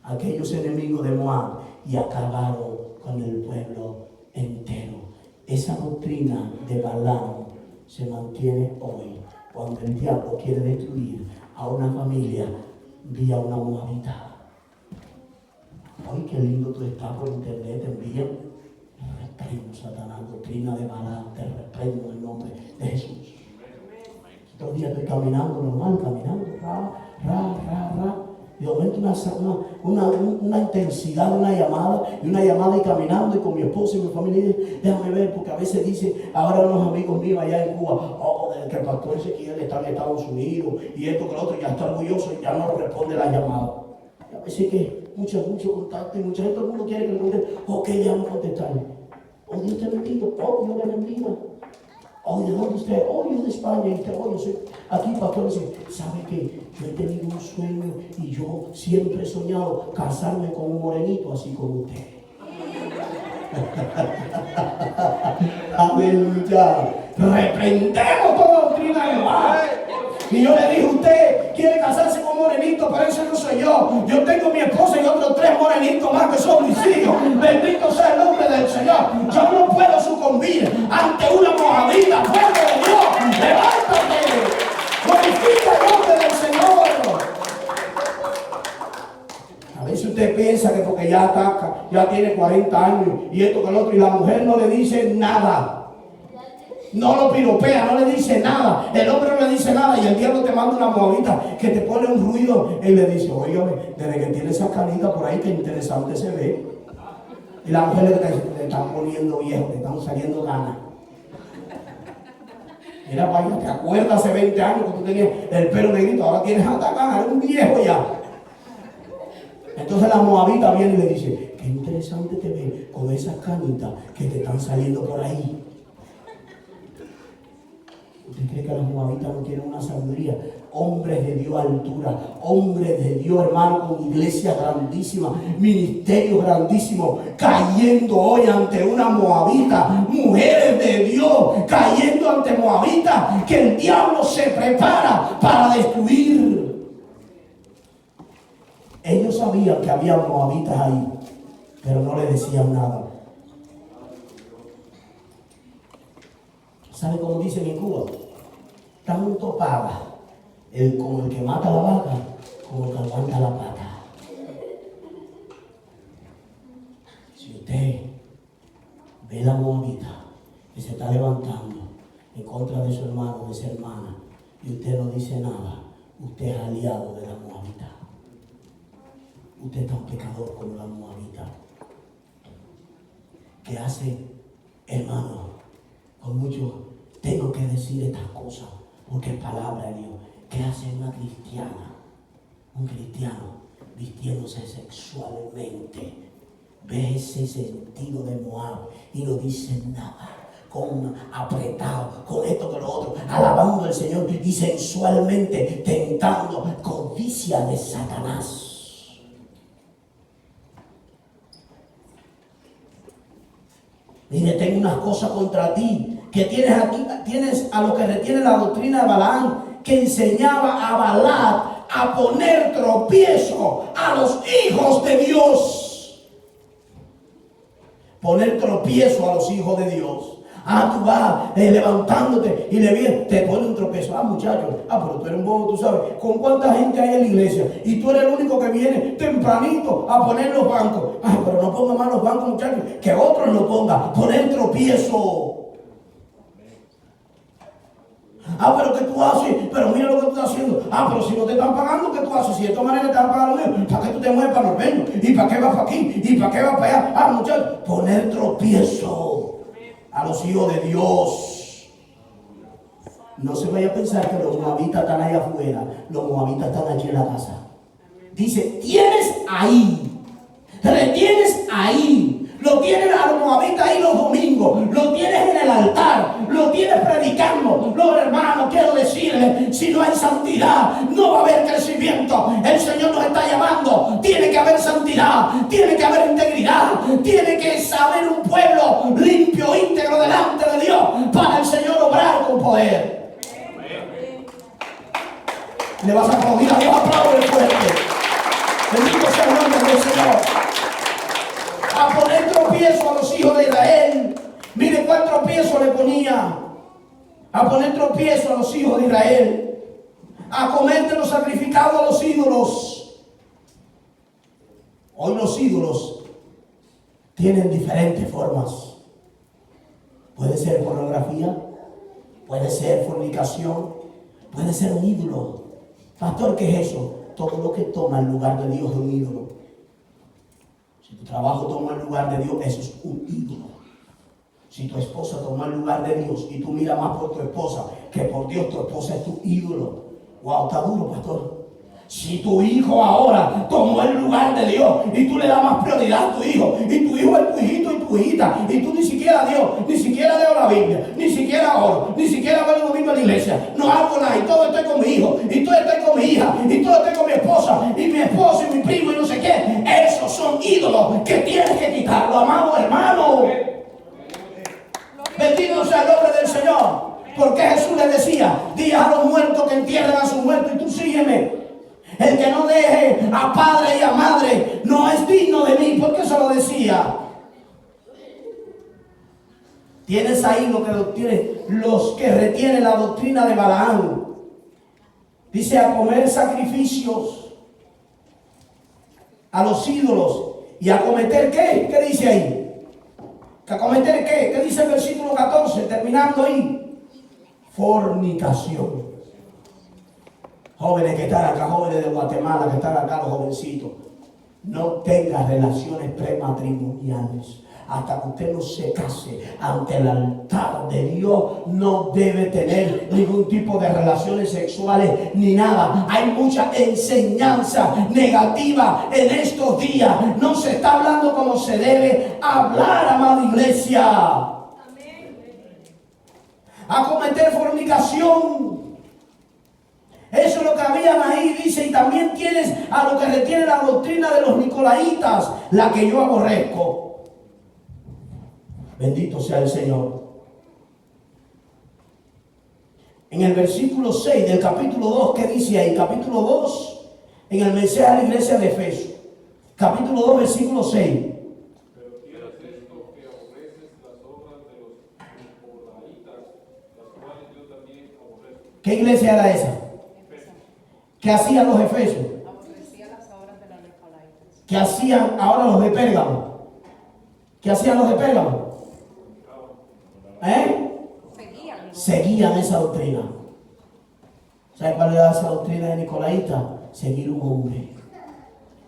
aquellos enemigos de Moab y acabaron con el pueblo entero. Esa doctrina de Balaam se mantiene hoy cuando el diablo quiere destruir a una familia vía una moabita. Ay, qué lindo tú estás por internet, te envían. Te reprendo, Satanás, doctrina de Balaam, te reprendo en el nombre de Jesús. Otro día estoy caminando normal, caminando, y de momento una intensidad, una llamada y caminando y con mi esposa y mi familia, y déjame ver, porque a veces dice, ahora unos amigos míos allá en Cuba, que el pastor Ezequiel está en Estados Unidos, y esto que lo otro, ya está orgulloso y ya no responde la llamada. Y a veces que mucho contacto y mucha gente, todo el mundo quiere que le conteste, ok, ya vamos a contestarle. Oh, Dios te bendiga, oh, Dios le bendiga. Oh, ¿de dónde usted? Oh, yo de España. Y usted, oh, yo soy aquí, pastor. Dice, ¿sabe qué? Yo he tenido un sueño y yo siempre he soñado casarme con un morenito así como usted. Aleluya. Reprendemos toda doctrina de mal. Y yo le dije, usted quiere casarse con un morenito, pero ese no soy yo. Yo tengo mi esposa y otros 3 morenitos más que son mis hijos. Bendito sea el nombre del Señor. Yo no puedo sucumbir ante una moabita. Pueblo de Dios, levántate. Glorifica el nombre del Señor. A veces usted piensa que porque ya ataca, ya tiene 40 años y esto que el otro, y la mujer no le dice nada. No lo piropea, no le dice nada. El hombre no le dice nada y el diablo te manda una moabita que te pone un ruido y le dice, oye, desde que tiene esa canita por ahí, qué interesante se ve. Y la mujer le están poniendo viejo, le están saliendo ganas. Mira, vaya, ¿te acuerdas hace 20 años que tú tenías el pelo negrito? Ahora tienes hasta ganas, eres un viejo ya. Entonces la moabita viene y le dice, qué interesante te ve con esas canitas que te están saliendo por ahí. ¿Usted cree que las moabitas no tienen una sabiduría? Hombres de Dios altura, hombres de Dios, hermano, con iglesias grandísimas, ministerios grandísimos, cayendo hoy ante una moabita, mujeres de Dios cayendo ante moabita, que el diablo se prepara para destruir. Ellos sabían que había moabitas ahí, pero no le decían nada. ¿Sabe cómo dicen en Cuba? Tanto paga como el que mata la vaca, como el que aguanta la pata. Si usted ve la moabita que se está levantando en contra de su hermano, de su hermana, y usted no dice nada, usted es aliado de la moabita. Usted es tan pecador como la moabita. ¿Qué hace, hermano? Con mucho tengo que decir estas cosas porque es palabra de Dios. ¿Qué hace una cristiana? Un cristiano vistiéndose sexualmente. Ve ese sentido de Moab y no dice nada. Con apretado, con esto, con lo otro, alabando al Señor y sensualmente tentando, codicia justicia de Satanás. Mire, tengo unas cosas contra ti, que tienes aquí, tienes a los que retienen la doctrina de Balaam, que enseñaba a Balac a poner tropiezo a los hijos de Dios. Poner tropiezo a los hijos de Dios. Tú vas levantándote y le vienes, te pone un tropiezo. Muchacho, pero tú eres un bobo, tú sabes. ¿Con cuánta gente hay en la iglesia? Y tú eres el único que viene tempranito a poner los bancos. Pero no ponga más los bancos, muchachos, que otros lo pongan. Poner tropiezo. Pero ¿qué tú haces? Pero mira lo que tú estás haciendo. Pero si no te están pagando, ¿qué tú haces? Si de esta manera te van a pagar lo mismo, ¿para qué tú te mueves para Norbeño? ¿Y para qué vas para aquí? ¿Y para qué vas para allá? Muchachos, poner tropiezo a los hijos de Dios. No se vaya a pensar que los moabitas están allá afuera. Los moabitas están aquí en la casa. Dice, tienes ahí, retienes ahí. Lo tienes a los moabitas ahí los domingos. Lo tienes en el altar. Lo tienes predicando. No, hermano, quiero decirle, si no hay santidad, no va a haber crecimiento. El Señor nos está llamando. Tiene que haber santidad. Tiene que haber integridad. Tiene que saber un pueblo limpio, íntegro delante de Dios, para el Señor obrar con poder. Le vas a aplaudir a Dios, aplaude fuerte. Bendito sea el nombre del Señor. A poner tropiezo a los hijos de Israel. Mire cuál tropiezo le ponía. A poner tropiezo a los hijos de Israel. A comerte los sacrificados a los ídolos. Hoy los ídolos tienen diferentes formas. Puede ser pornografía, puede ser fornicación, puede ser un ídolo. Pastor, ¿qué es eso? Todo lo que toma el lugar de Dios es un ídolo. Si tu trabajo toma el lugar de Dios, eso es un ídolo. Si tu esposa toma el lugar de Dios y tú miras más por tu esposa que por Dios, tu esposa es tu ídolo. Wow, está duro, pastor. Si tu hijo ahora tomó el lugar de Dios y tú le das más prioridad a tu hijo, y tu hijo es tu hijito y tu hijita, y tú ni siquiera Dios, ni siquiera leo la Biblia, ni siquiera oro, ni siquiera voy el domingo a la iglesia, no hago nada, y todo estoy con mi hijo, y todo estoy con mi hija, y todo estoy con mi esposa, y mi esposo y mi primo y no sé qué. Esos son ídolos que tienes que quitarlo, amado hermano. Bendito sea el nombre del Señor. Porque Jesús le decía, di a los muertos que entierren a sus muertos y tú sígueme. El que no deje a padre y a madre no es digno de mí. ¿Por qué se lo decía? Tienes ahí los que retienen la doctrina de Balaam. Dice, a comer sacrificios a los ídolos y a cometer ¿qué? ¿Qué dice ahí? ¿Que a cometer qué? ¿Qué dice el versículo 14? Terminando ahí. Fornicación. Jóvenes que están acá, jóvenes de Guatemala que están acá, los jovencitos, no tengan relaciones prematrimoniales. Hasta que usted no se case ante el altar de Dios, no debe tener ningún tipo de relaciones sexuales ni nada. Hay mucha enseñanza negativa en estos días. No se está hablando como se debe hablar, amada iglesia. A cometer fornicación. Eso es lo que habían ahí, dice. Y también tienes a lo que retiene la doctrina de los nicolaitas, la que yo aborrezco. Bendito sea el Señor. En el versículo 6 del capítulo 2, ¿qué dice ahí? Capítulo 2, en el mensaje a la iglesia de Efesios. Capítulo 2, versículo 6.
Pero quieras esto, que aborreces las obras de los nicolaitas, las cuales yo también aborrezco.
¿Qué iglesia era esa? ¿Qué hacían los efesios?
Aborrecía las obras de los nicolaitas.
¿Qué hacían ahora los de Pérgamo? ¿Qué hacían los de Pérgamo? Seguían esa doctrina. ¿Sabe cuál era esa doctrina de Nicolaita? Seguir un hombre.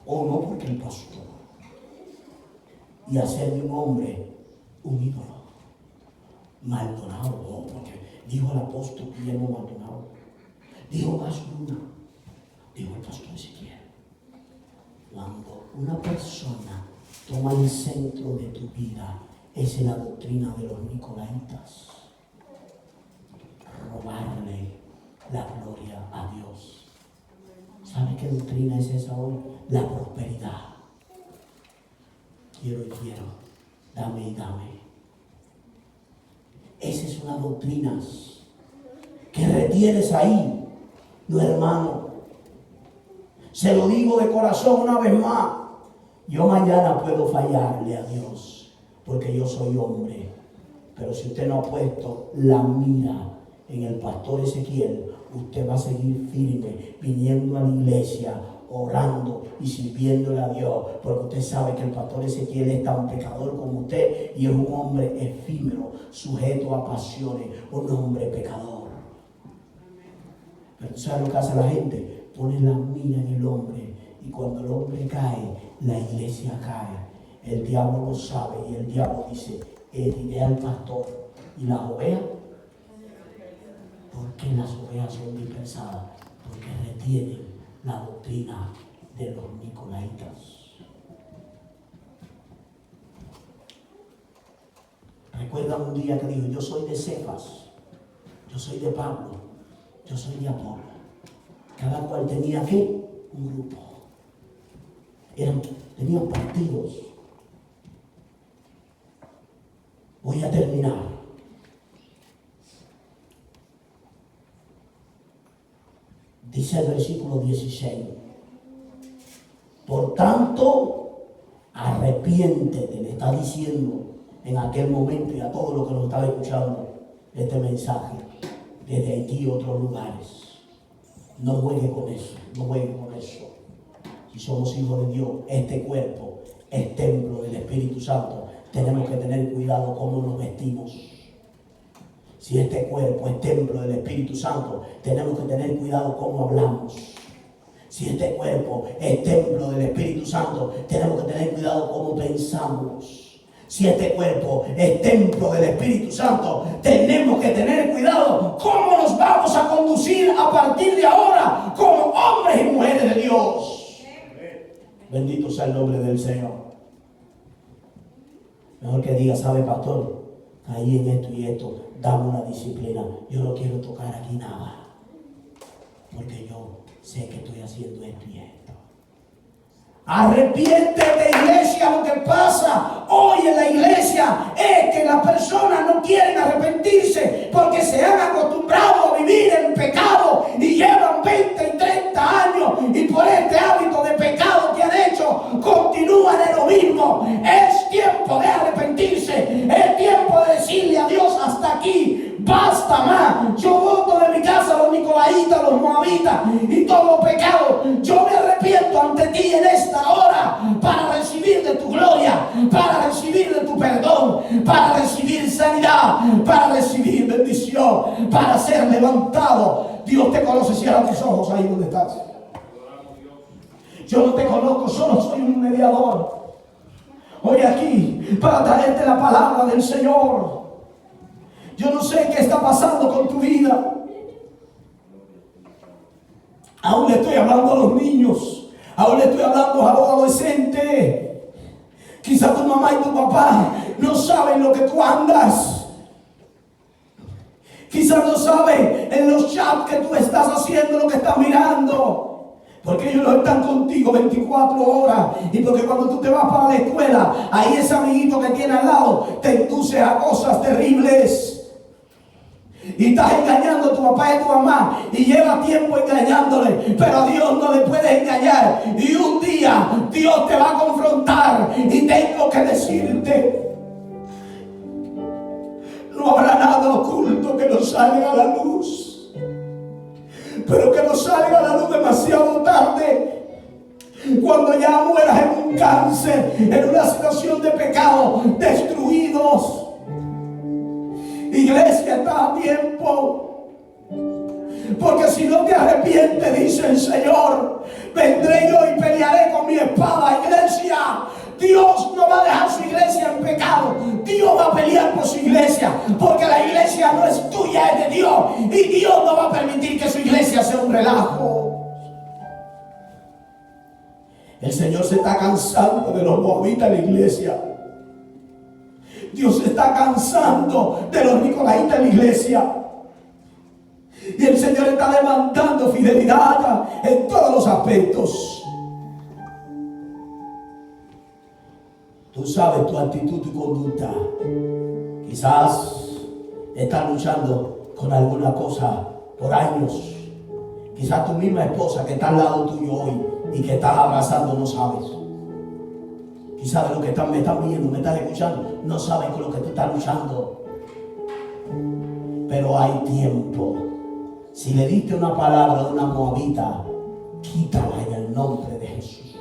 O no, porque el pastor. Y hacer de un hombre un ídolo. Maldonado. Oh, porque dijo el apóstol Guillermo Maldonado. Dijo más una. Dijo el pastor Ezequiel. Cuando una persona toma el centro de tu vida, esa es la doctrina de los nicolaitas. Robarle la gloria a Dios. ¿Sabe qué doctrina es esa hoy? La prosperidad. Quiero y quiero. Dame y dame. Esas son las doctrinas que retienes ahí. No, hermano. Se lo digo de corazón una vez más. Yo mañana puedo fallarle a Dios porque yo soy hombre. Pero si usted no ha puesto la mira en el pastor Ezequiel, usted va a seguir firme, viniendo a la iglesia, orando y sirviéndole a Dios, porque usted sabe que el pastor Ezequiel es tan pecador como usted y es un hombre efímero, sujeto a pasiones, un hombre pecador. Pero ¿sabe lo que hace la gente? Pone la mira en el hombre, y cuando el hombre cae, la iglesia cae. El diablo lo sabe y el diablo dice: heriré al pastor. ¿Y las ovejas? ¿Por qué las ovejas son dispersadas? Porque retienen la doctrina de los nicolaitas. ¿Recuerdan un día que dijo: yo soy de Cefas, yo soy de Pablo, yo soy de Apolo? Cada cual tenía ¿qué? Un grupo. Tenían partidos. Voy a terminar. Dice el versículo 16: por tanto, arrepiéntete, le está diciendo en aquel momento y a todos los que nos están escuchando este mensaje, desde Haití y otros lugares. No juegue con eso, no juegue con eso. Si somos hijos de Dios, este cuerpo es templo del Espíritu Santo. Tenemos que tener cuidado cómo nos vestimos. Si este cuerpo es templo del Espíritu Santo, tenemos que tener cuidado cómo hablamos. Si este cuerpo es templo del Espíritu Santo, tenemos que tener cuidado cómo pensamos. Si este cuerpo es templo del Espíritu Santo, tenemos que tener cuidado cómo nos vamos a conducir a partir de ahora como hombres y mujeres de Dios. Bendito sea el nombre del Señor. Mejor que diga: sabe, pastor, caí en esto y esto, dame una disciplina. Yo no quiero tocar aquí nada, porque yo sé que estoy haciendo esto y esto. Arrepiéntete, iglesia. Lo que pasa hoy en la iglesia es que las personas no quieren arrepentirse porque se han acostumbrado a vivir en pecado y llevan 20 y 30 años, y por este hábito de pecado que han hecho continúan en lo mismo. Es tiempo de arrepentirse, es tiempo de decirle a Dios: hasta aquí, basta más. Yo voto de mi casa a los nicolaitas, los moabitas y todo pecado. Yo me arrepiento ante ti en esta hora para recibir de tu gloria, para recibir de tu perdón, para recibir sanidad, para recibir bendición, para ser levantado. Dios te conoce. Cierra tus ojos ahí donde estás. Yo no te conozco, solo soy un mediador. Hoy aquí para traerte la palabra del Señor. Yo no sé qué está pasando con tu vida. Aún le estoy hablando a los niños. Aún le estoy hablando a los adolescentes. Quizá tu mamá y tu papá no saben lo que tú andas. Quizá no saben en los chats que tú estás haciendo, lo que estás mirando. Porque ellos no están contigo 24 horas. Y porque cuando tú te vas para la escuela, ahí ese amiguito que tiene al lado te induce a cosas terribles. Y estás engañando a tu papá y a tu mamá, y lleva tiempo engañándole, pero a Dios no le puedes engañar. Y un día Dios te va a confrontar, y tengo que decirte: no habrá nada oculto que no salga a la luz, pero que no salga a la luz demasiado tarde. Cuando ya mueras en un cáncer, en una situación de pecado, destruidos. Iglesia, está a tiempo. Porque si no te arrepientes, dice el Señor, vendré yo y pelearé con mi espada. Iglesia, Dios no va a dejar su iglesia en pecado. Dios va a pelear por su iglesia, porque la iglesia no es tuya, es de Dios. Y Dios no va a permitir que su iglesia sea un relajo. El Señor se está cansando de los moabitas en la iglesia. Dios se está cansando de los nicolaitas en la iglesia. Y el Señor Señor está demandando fidelidad en todos los aspectos. Tú sabes tu actitud y conducta. Quizás estás luchando con alguna cosa por años. Quizás tu misma esposa que está al lado tuyo hoy y que estás abrazando no sabes. Quizás de lo que me están viendo, me están escuchando, no saben con lo que tú estás luchando. Pero hay tiempo. Si le diste una palabra de una moabita, quítala en el nombre de Jesús.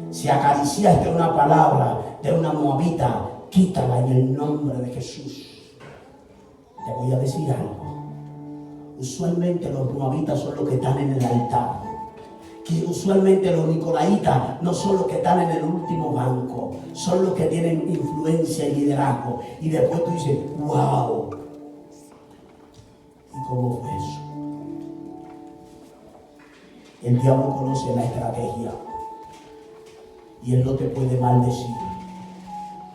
Si acariciaste una palabra de una moabita, quítala en el nombre de Jesús. Te voy a decir algo. Usualmente los moabitas son los que están en el altar. Que usualmente los nicolaitas no son los que están en el último banco, son los que tienen influencia y liderazgo. Y después tú dices, wow. ¿Y cómo fue eso? El diablo conoce la estrategia y él no te puede maldecir,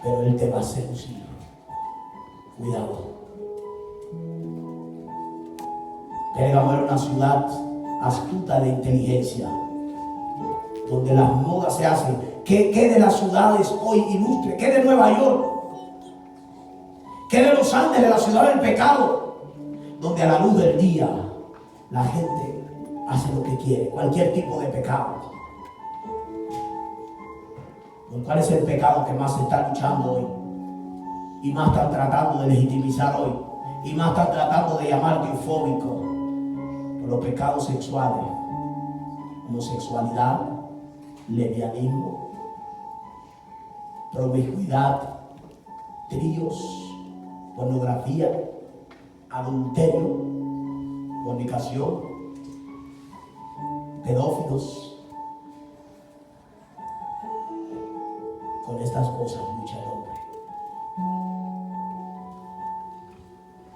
pero él te va a seducir. Cuidado. Pérgamo era una ciudad astuta de inteligencia, donde las modas se hacen. ¿Qué de las ciudades hoy ilustres? ¿Qué de Nueva York? ¿Qué de Los Ángeles, la ciudad del pecado? Donde a la luz del día la gente hace lo que quiere, cualquier tipo de pecado. ¿Cuál es el pecado que más se está luchando hoy? Y más están tratando de legitimizar hoy. Y más están tratando de llamar eufóbico. Por los pecados sexuales. Homosexualidad, lesbianismo, promiscuidad, tríos, pornografía, adulterio, fornicación, pedófilos. Con estas cosas lucha el hombre.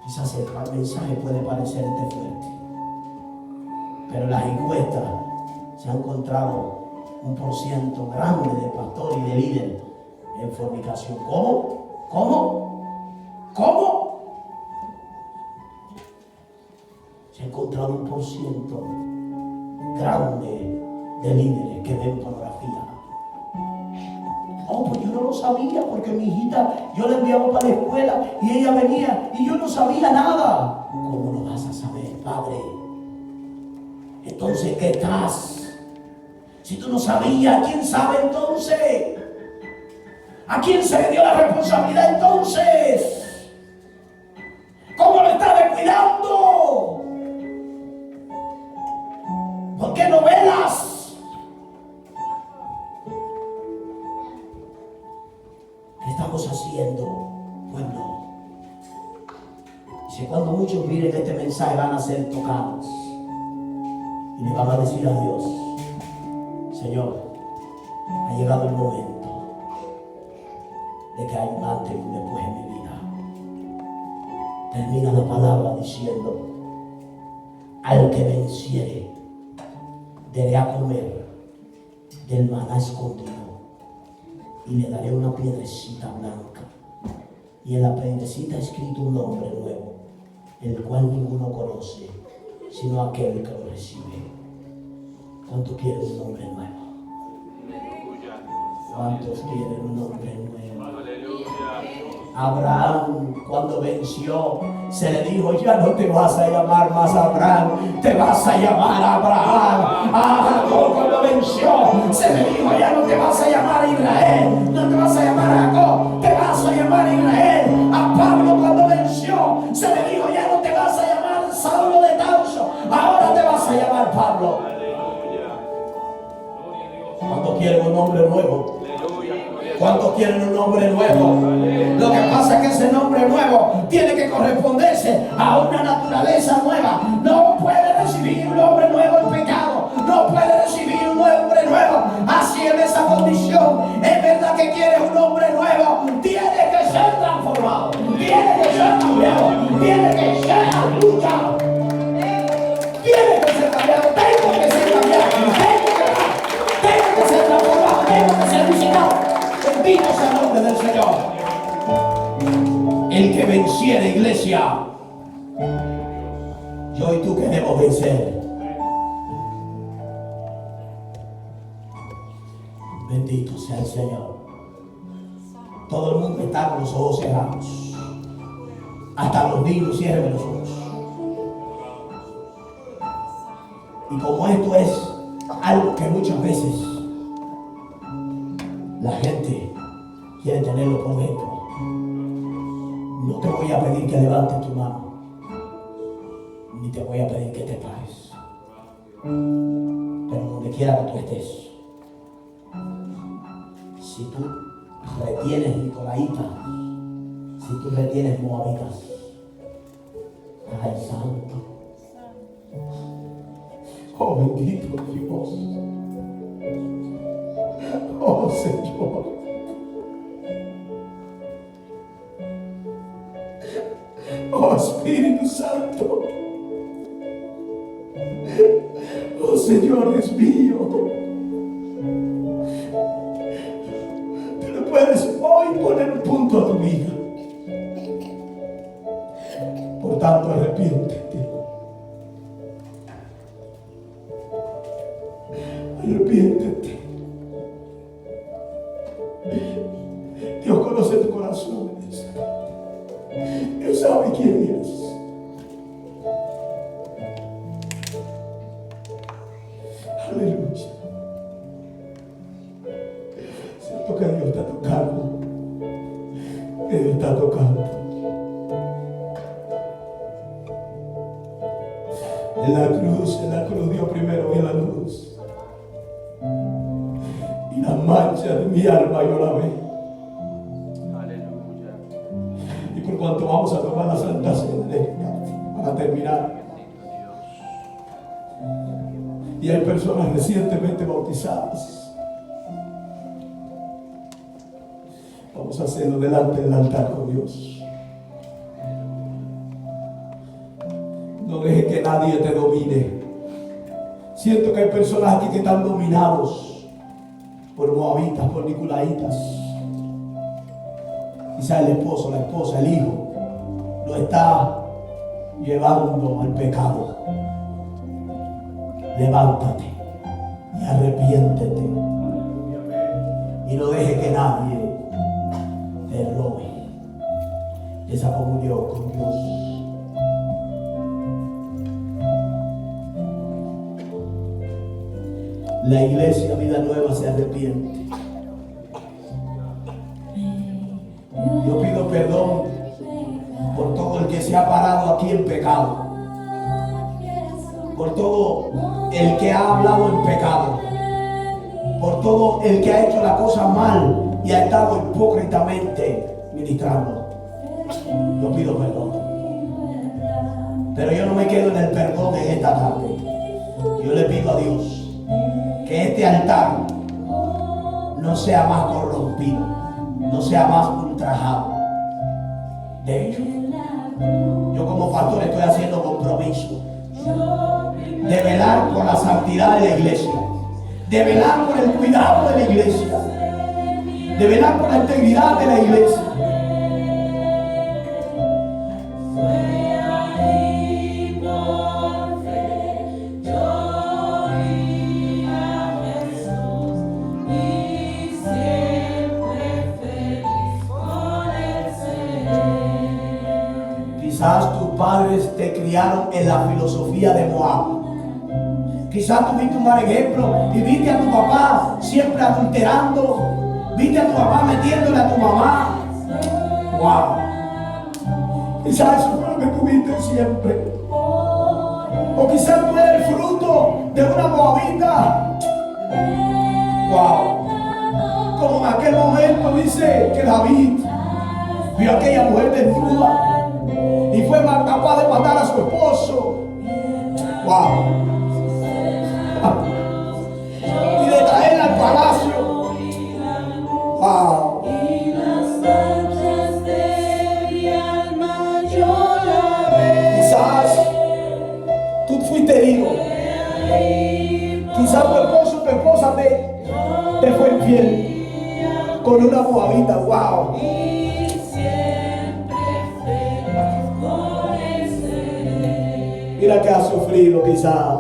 Quizás el mensaje puede parecerte fuerte, pero las encuestas se han encontrado un % grande de pastores y de líderes en fornicación. ¿Cómo? Se ha encontrado un % grande de líderes que ven pornografía. Oh, pues yo no lo sabía porque mi hijita, yo la enviaba para la escuela y ella venía y yo no sabía nada. ¿Cómo lo vas a saber, padre? Entonces, ¿qué estás? Si tú no sabías, ¿quién sabe entonces? ¿A quién se le dio la responsabilidad entonces? ¿Cómo lo está descuidando? ¿Por qué no velas? ¿Qué estamos haciendo, pueblo? Dice, cuando muchos miren este mensaje van a ser tocados y le van a decir a Dios, Señor, ha llegado el momento de que hay un antes y un después en mi vida. Termina la palabra diciendo, al que venciere, daré a comer del maná escondido y le daré una piedrecita blanca y en la piedrecita escrito un nombre nuevo, el cual ninguno conoce sino aquel que lo recibe. ¿Cuántos quieren un nombre nuevo? ¿Cuántos quieren un nombre nuevo? Abraham, cuando venció, se le dijo, ya no te vas a llamar más Abraham, te vas a llamar Abraham. A Jacob, cuando venció, se le dijo, ya no te vas a llamar Israel, no te vas a llamar Jacob, te vas a llamar Israel. A Pablo, cuando venció, se le dijo, ya no te vas a llamar Saulo de Tarso, ahora te vas a llamar Pablo. ¿Cuántos quieren un nombre nuevo? ¿Cuántos quieren un nombre nuevo? Lo que pasa es que ese nombre nuevo tiene que corresponderse a una naturaleza nueva. No puede recibir un nombre nuevo el pecado. No puede recibir un nombre nuevo así en esa condición. Es verdad que quieres un nombre nuevo. Tiene que ser transformado. Tiene que ser cambiado. Tiene que ser luchado. Tiene que ser cambiado. Tengo que ser cambiado. Tengo que ser transformado. Tengo que ser visitado. Bendito sea el nombre del Señor. El que venciera, iglesia, Yo y tú queremos vencer. Bendito sea el Señor. Todo el mundo está con los ojos cerrados. Hasta los niños cierren los ojos. Y como esto es algo que muchas veces la gente quiere tenerlo por dentro, no te voy a pedir que levantes tu mano, ni te voy a pedir que te pares. Pero donde quiera que tú estés, si tú retienes nicolaitas, si tú retienes moabitas, ay, santo, oh bendito Dios, oh Señor, oh Espíritu Santo, oh Señor, es mío. Tú le puedes hoy poner un punto a tu vida. Por tanto, arrepiéntete. Arrepiéntete. Dios conoce tu corazón. Dios sabe quién eres. Aleluya. Siento que Dios está tocando. Que Dios está tocando. En la cruz Dios primero vi la luz. Y la mancha de mi alma yo la ve.
Aleluya.
Y por cuanto vamos a tomar la Santa Cena para terminar. Y hay personas recientemente bautizadas. Vamos a hacerlo delante del altar con Dios. No dejes que nadie te domine. Siento que hay personas aquí que están dominados por moabitas, por nicolaitas. Quizá el esposo, la esposa, el hijo lo está llevando al pecado. Levántate y arrepiéntete. Y no dejes que nadie te robe esa comunión con Dios. La iglesia Vida Nueva se arrepiente. Yo pido perdón por todo el que se ha parado aquí en pecado, por todo el que ha hablado en pecado, por todo el que ha hecho la cosa mal y ha estado hipócritamente ministrando. Yo pido perdón, pero yo no me quedo en el perdón en esta tarde. Yo le pido a Dios que este altar no sea más corrompido, no sea más ultrajado. De hecho, yo como pastor estoy haciendo compromiso de velar por la santidad de la iglesia, de velar por el cuidado de la iglesia, de velar por la integridad de la iglesia. Quizás tus padres te criaron en la filosofía de Moab. Quizás tuviste un mal ejemplo y viste a tu papá siempre adulterando. Viste a tu papá metiéndole a tu mamá. Wow. Quizás eso fue lo que tuviste siempre. O quizás tú eres el fruto de una moabita. Wow. Como en aquel momento dice que David vio a aquella mujer desnuda y fue capaz de matar a su esposo. Wow. Y de traerla al palacio. Wow. Quizás tú fuiste herido. Quizás tu esposo o tu esposa te fue infiel con una moabita. Wow. Mira que has sufrido quizás.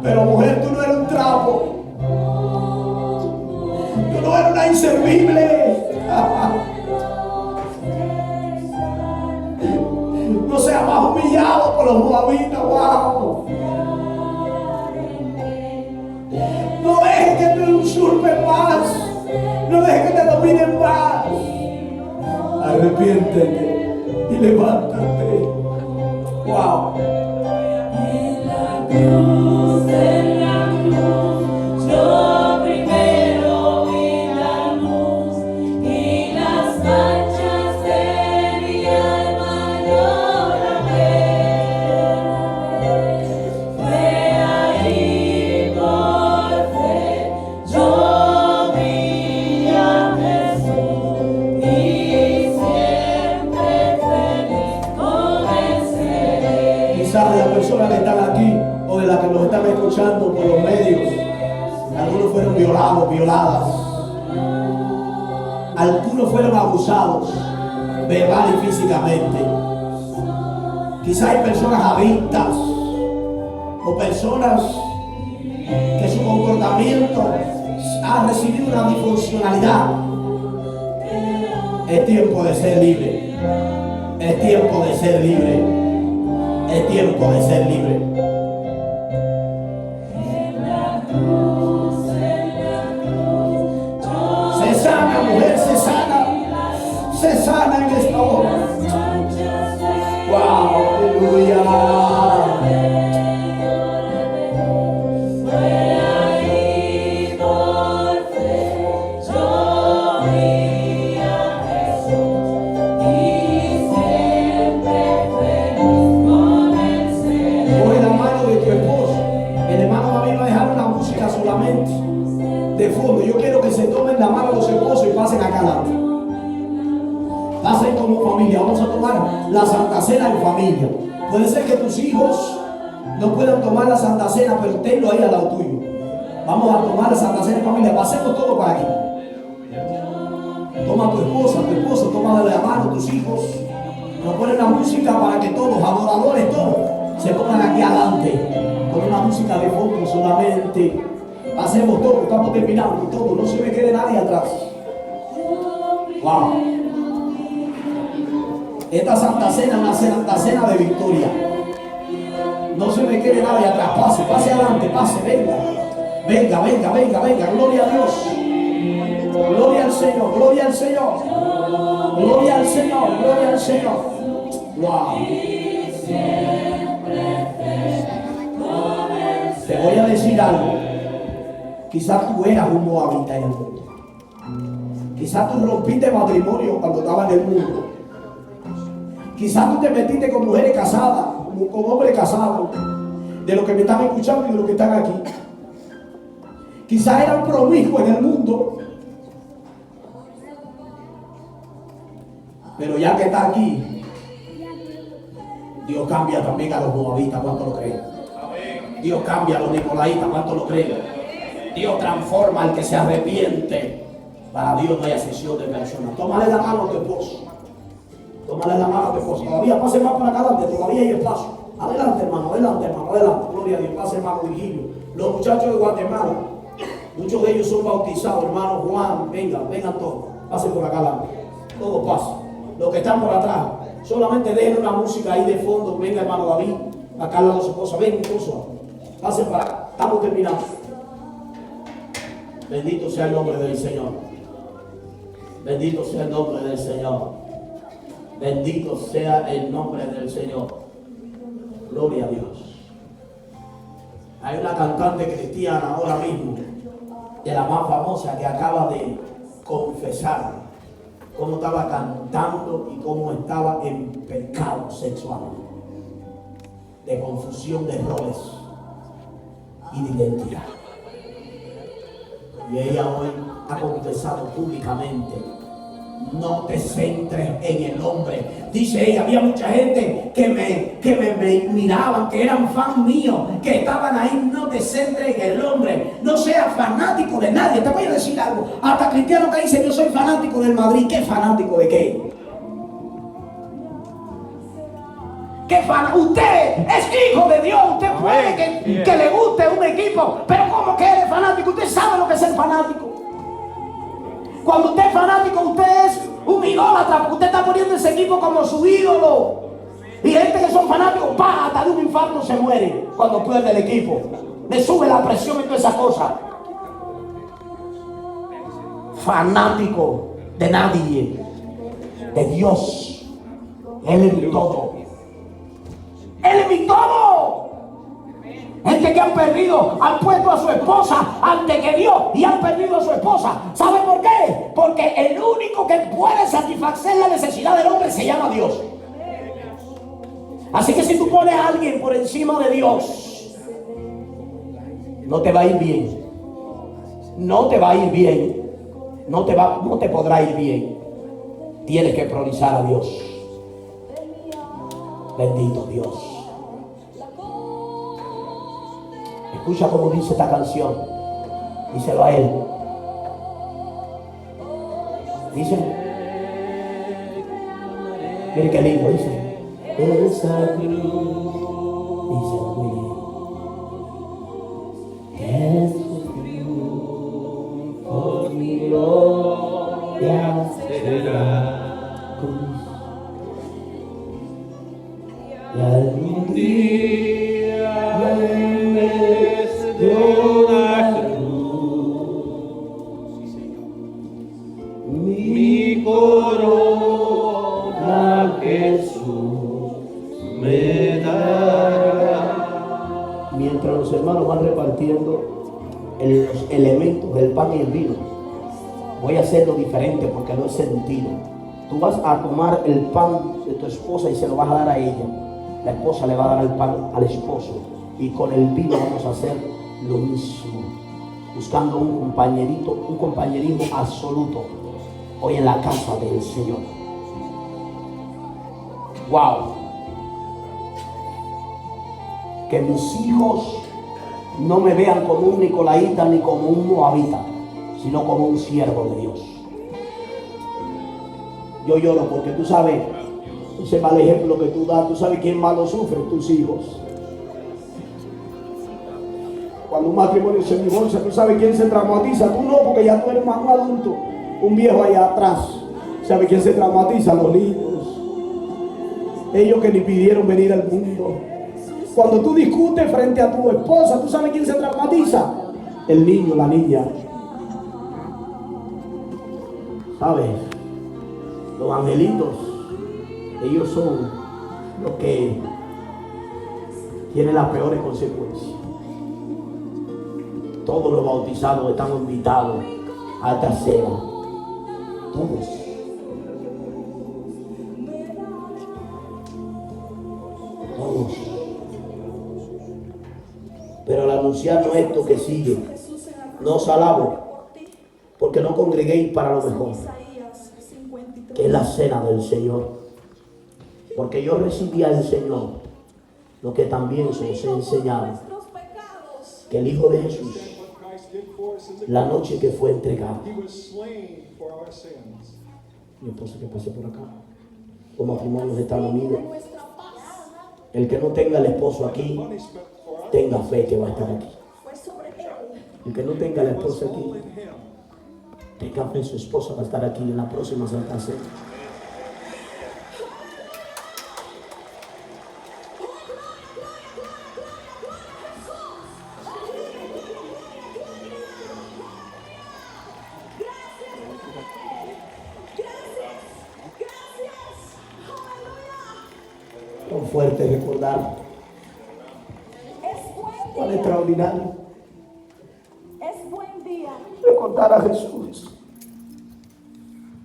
Pero mujer, tú no eres un trapo. Tú no eres una inservible. No seas más humillado por los moabitas. Wow. No dejes que te usurpen más. No dejes que te dominen más. Arrepiéntete y levántate. Wow.
En la cruz, yo primero vi la luz y las manchas de mi alma yo la vi. Fue ahí por fe, yo vi a Jesús y siempre feliz comencé.
Quizás de las personas que están aquí o de las que nos están escuchando por los medios, algunos fueron violados, violadas, algunos fueron abusados verbal y físicamente. Quizás hay personas adictas o personas que su comportamiento ha recibido una disfuncionalidad. Es tiempo de ser libre. Es tiempo de ser libre. Es tiempo de ser libre. Se sana, mujer, se sana. Se sana en esta hora. Wow, aleluya. Coge la mano de tu esposo. El hermano David va a dejar una música solamente de fondo. Yo quiero que se tomen la mano los esposos y pasen acá adelante. Pasen como familia. Vamos a tomar la Santa Cena en familia. Puede ser que tus hijos no puedan tomar la Santa Cena, pero tenlo ahí al lado tuyo. Vamos a tomar la Santa Cena en familia. Pasemos todo para aquí. Toma a tu esposa, tu esposo, toma de la mano tus hijos. Nos ponen la música para que todos, adoradores, todos, se pongan aquí adelante. Con una música de fondo solamente. Hacemos todo, estamos terminando todo. No se me quede nadie atrás. Wow. Esta Santa Cena es una Santa Cena de victoria. No se me quede nadie atrás. Pase, pase adelante, pase, venga. Venga, venga, venga, venga. Gloria a Dios. Gloria al Señor, gloria al Señor. Gloria al Señor, gloria al Señor. Wow. Te voy a decir algo. Quizás tú eras un moabita en el mundo. Quizás tú rompiste matrimonio cuando estabas en el mundo. Quizás tú te metiste con mujeres casadas, con hombres casados, de los que me están escuchando y de los que están aquí. Quizás eran promiscuos en el mundo. Pero ya que está aquí, Dios cambia también a los moabitas. ¿Cuánto lo creen? Dios cambia a los nicolaitas. ¿Cuánto lo creen? Dios transforma al que se arrepiente. Para Dios no hay excepción de personas. Tómale la mano a tu esposo. Tómale la mano a tu esposo. Todavía pase más para acá adelante. Todavía hay espacio. Adelante, hermano. Adelante, hermano. Adelante. Gloria a Dios. Pase, hermano Virgilio. Los muchachos de Guatemala, muchos de ellos son bautizados. Hermano Juan, vengan todos. Pasen por acá adelante. Todos pasen. Los que están por atrás, solamente dejen una música ahí de fondo. Venga, hermano David, acá al lado de su esposa. Ven, esposo. Pasen para acá. Estamos terminando. Bendito sea el nombre del Señor. Bendito sea el nombre del Señor. Bendito sea el nombre del Señor. Gloria a Dios. Hay una cantante cristiana ahora mismo, de la más famosa, que acaba de confesar cómo estaba cantando y cómo estaba en pecado sexual, de confusión de roles y de identidad. Y ella hoy ha confesado públicamente: no te centres en el hombre. Dice ella, había mucha gente que me miraban, que eran fan míos, que estaban ahí. No te centres en el hombre. No seas fanático de nadie. Te voy a decir algo. Hasta cristianos que dicen, yo soy fanático del Madrid. ¿Qué fanático de qué? Usted es hijo de Dios. Usted puede que le guste un equipo, pero ¿cómo que eres fanático? Usted sabe lo que es ser fanático. Cuando usted es fanático, usted es un idólatra, porque usted está poniendo ese equipo como su ídolo. Y gente que son fanáticos, hasta de un infarto se muere cuando pierde el equipo. Le sube la presión y toda esa cosa. Fanático de nadie, de Dios. Él es mi todo. Él es mi todo. Gente que han perdido, han puesto a su esposa antes que Dios y han perdido a su esposa. ¿Saben por qué? Porque el único que puede satisfacer la necesidad del hombre se llama Dios. Así que si tú pones a alguien por encima de Dios, no te va a ir bien. No te va a ir bien. No te podrá ir bien. Tienes que priorizar a Dios. Bendito Dios. Escucha cómo dice esta canción. Díselo a él. Dice. Mire qué lindo dice. Esa cruz, dice que sufrió por mi gloria será cruz. Y algún día en vez de una cruz, mi corona Jesús me dará. Mientras los hermanos van repartiendo los elementos del pan y el vino, voy a hacerlo diferente porque no es sentido. Tú vas a tomar el pan de tu esposa y se lo vas a dar a ella. La esposa le va a dar el pan al esposo. Y con el vino vamos a hacer lo mismo. Buscando un compañerismo absoluto hoy en la casa del Señor. Wow. Que mis hijos no me vean como un nicolaíta ni como un moabita, sino como un siervo de Dios. Yo lloro porque tú sabes, ese mal ejemplo que tú das, tú sabes quién más lo sufre, tus hijos. Cuando un matrimonio se divorcia, tú sabes quién se traumatiza. Tú no, porque ya tú eres más un adulto, un viejo allá atrás. ¿Sabe quién se traumatiza? Los niños. Ellos que ni pidieron venir al mundo. Cuando tú discutes frente a tu esposa, ¿tú sabes quién se traumatiza? El niño, la niña. ¿Sabes? Los angelitos, ellos son los que tienen las peores consecuencias. Todos los bautizados están invitados a esta cena. Todos. Todos. Pero al anunciarnos esto que sigue, no os alabo, porque no congreguéis para lo mejor, que es la cena del Señor. Porque yo recibí al Señor lo que también se os he enseñado, que el Hijo de Jesús, la noche que fue entregado, mi esposa que pase por acá, los matrimonios están unidos. El que no tenga el esposo aquí, tenga fe que va a estar aquí. El que no tenga la esposa aquí, tenga fe, su esposa va a estar aquí en la próxima Santa Cena. Tan fuerte recordar. Tan extraordinario.
Es buen día.
Recordar a Jesús.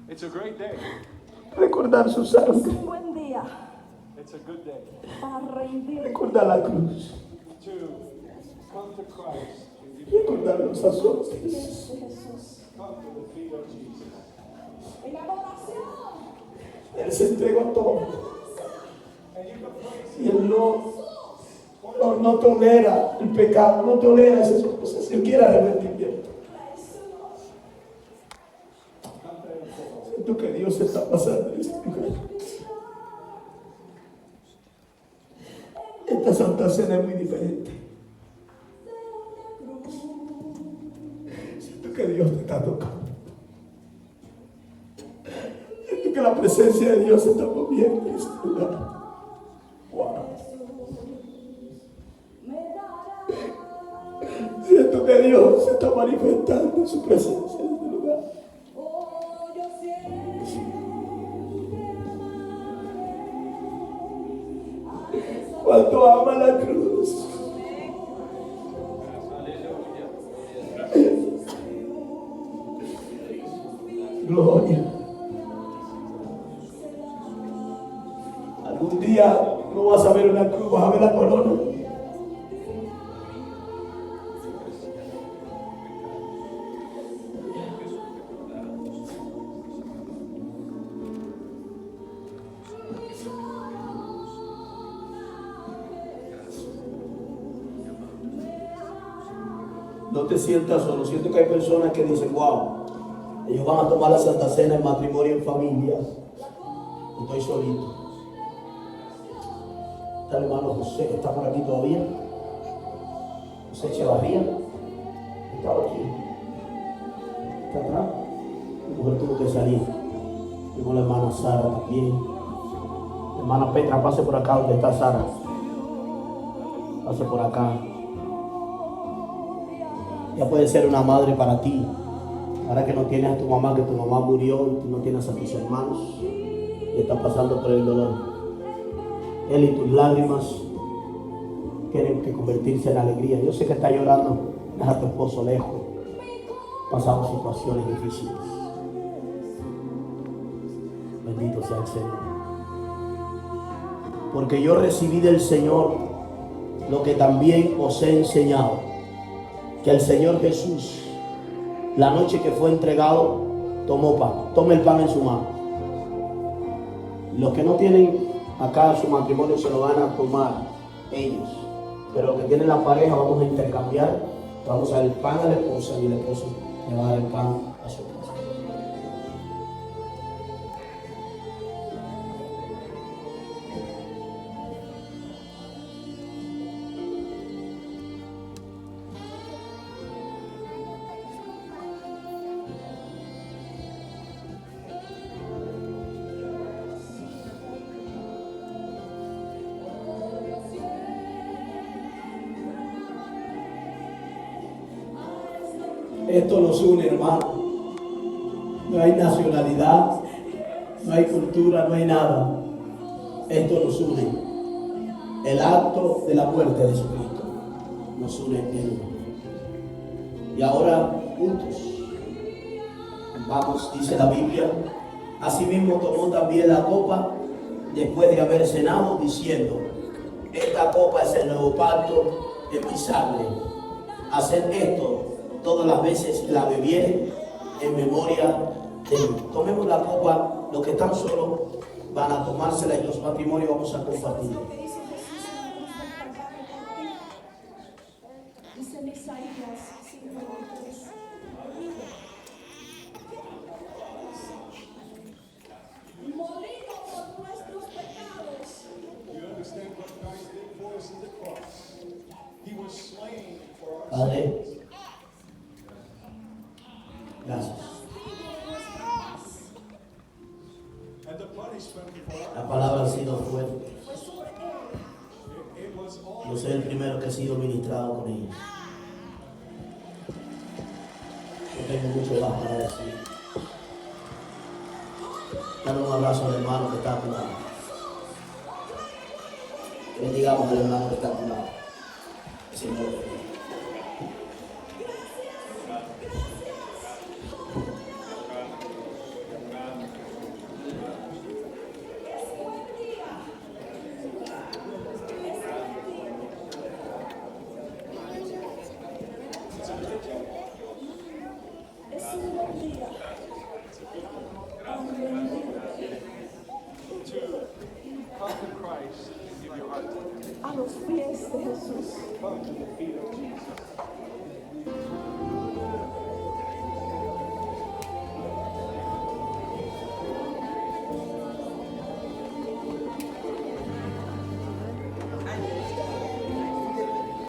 It's a great day.
Recordar su sangre.
Es un buen día
It's a good day
para rendir.
Recordar la cruz.
to come to Christ and give
Recordar los azotes.
Jesús.
come to the feet of Jesus.
En adoración.
Él se entregó todo.
And you can praise
Y Él no tolera el pecado, no tolera esas cosas. Él quiere arrepentimiento. Siento que Dios está pasando en este lugar. Esta Santa Cena es muy diferente. Siento que Dios te está tocando. Siento que la presencia de Dios se está moviendo en este lugar. Wow. Siento que Dios se está manifestando en su presencia en este lugar. Cuánto ama la cruz. Gloria. Algún día no vas a ver una cruz, vas a ver la corona. No te sientas solo. Siento que hay personas que dicen, wow, ellos van a tomar la Santa Cena en matrimonio, en familia. Estoy solito. Está el hermano José, está por aquí todavía. José Echevarría. Está aquí. Está atrás. Mi mujer tuvo que salir. Tengo la hermana Sara también. La hermana Petra, pase por acá donde está Sara. Pase por acá. Ya puede ser una madre para ti. Ahora que no tienes a tu mamá, que tu mamá murió y tú no tienes a tus hermanos y estás pasando por el dolor. Él y tus lágrimas tienen que convertirse en alegría. Yo sé que está llorando, deja a tu esposo lejos. Pasamos situaciones difíciles. Bendito sea el Señor. Porque yo recibí del Señor lo que también os he enseñado. Que el Señor Jesús, la noche que fue entregado, tomó pan. Tome el pan en su mano. Los que no tienen acá su matrimonio se lo van a tomar ellos. Pero los que tienen la pareja vamos a intercambiar. Vamos a dar el pan a la esposa y el esposo le va a dar el pan a su esposa. Esto nos une, hermano. No hay nacionalidad, no hay cultura, no hay nada. Esto nos une. El acto de la muerte de Jesucristo nos une en uno. Y ahora, juntos, vamos, dice la Biblia, asimismo tomó también la copa después de haber cenado, diciendo, esta copa es el nuevo pacto de mi sangre. Haced esto todas las veces que la bebieren en memoria de mí. Tomemos la copa, los que están solos van a tomársela y los matrimonios vamos a compartir.
Dice en Isaías 53. Molido por nuestros pecados.
You understand what Christ did for us in the cross? He was slain for our
Padre, gracias.
and the punishment for
La palabra ha sido fuerte.
it was all
Yo soy el primero que he sido ministrado con ella. Yo tengo mucho más para decir. Dale un abrazo al hermano que está a tu lado. Bendigamos al hermano que está a tu lado. Señor, bendiga.
Es un buen día.
come to Christ and give your heart to Him.
A los pies de Jesús.
Come to the feet of Jesus.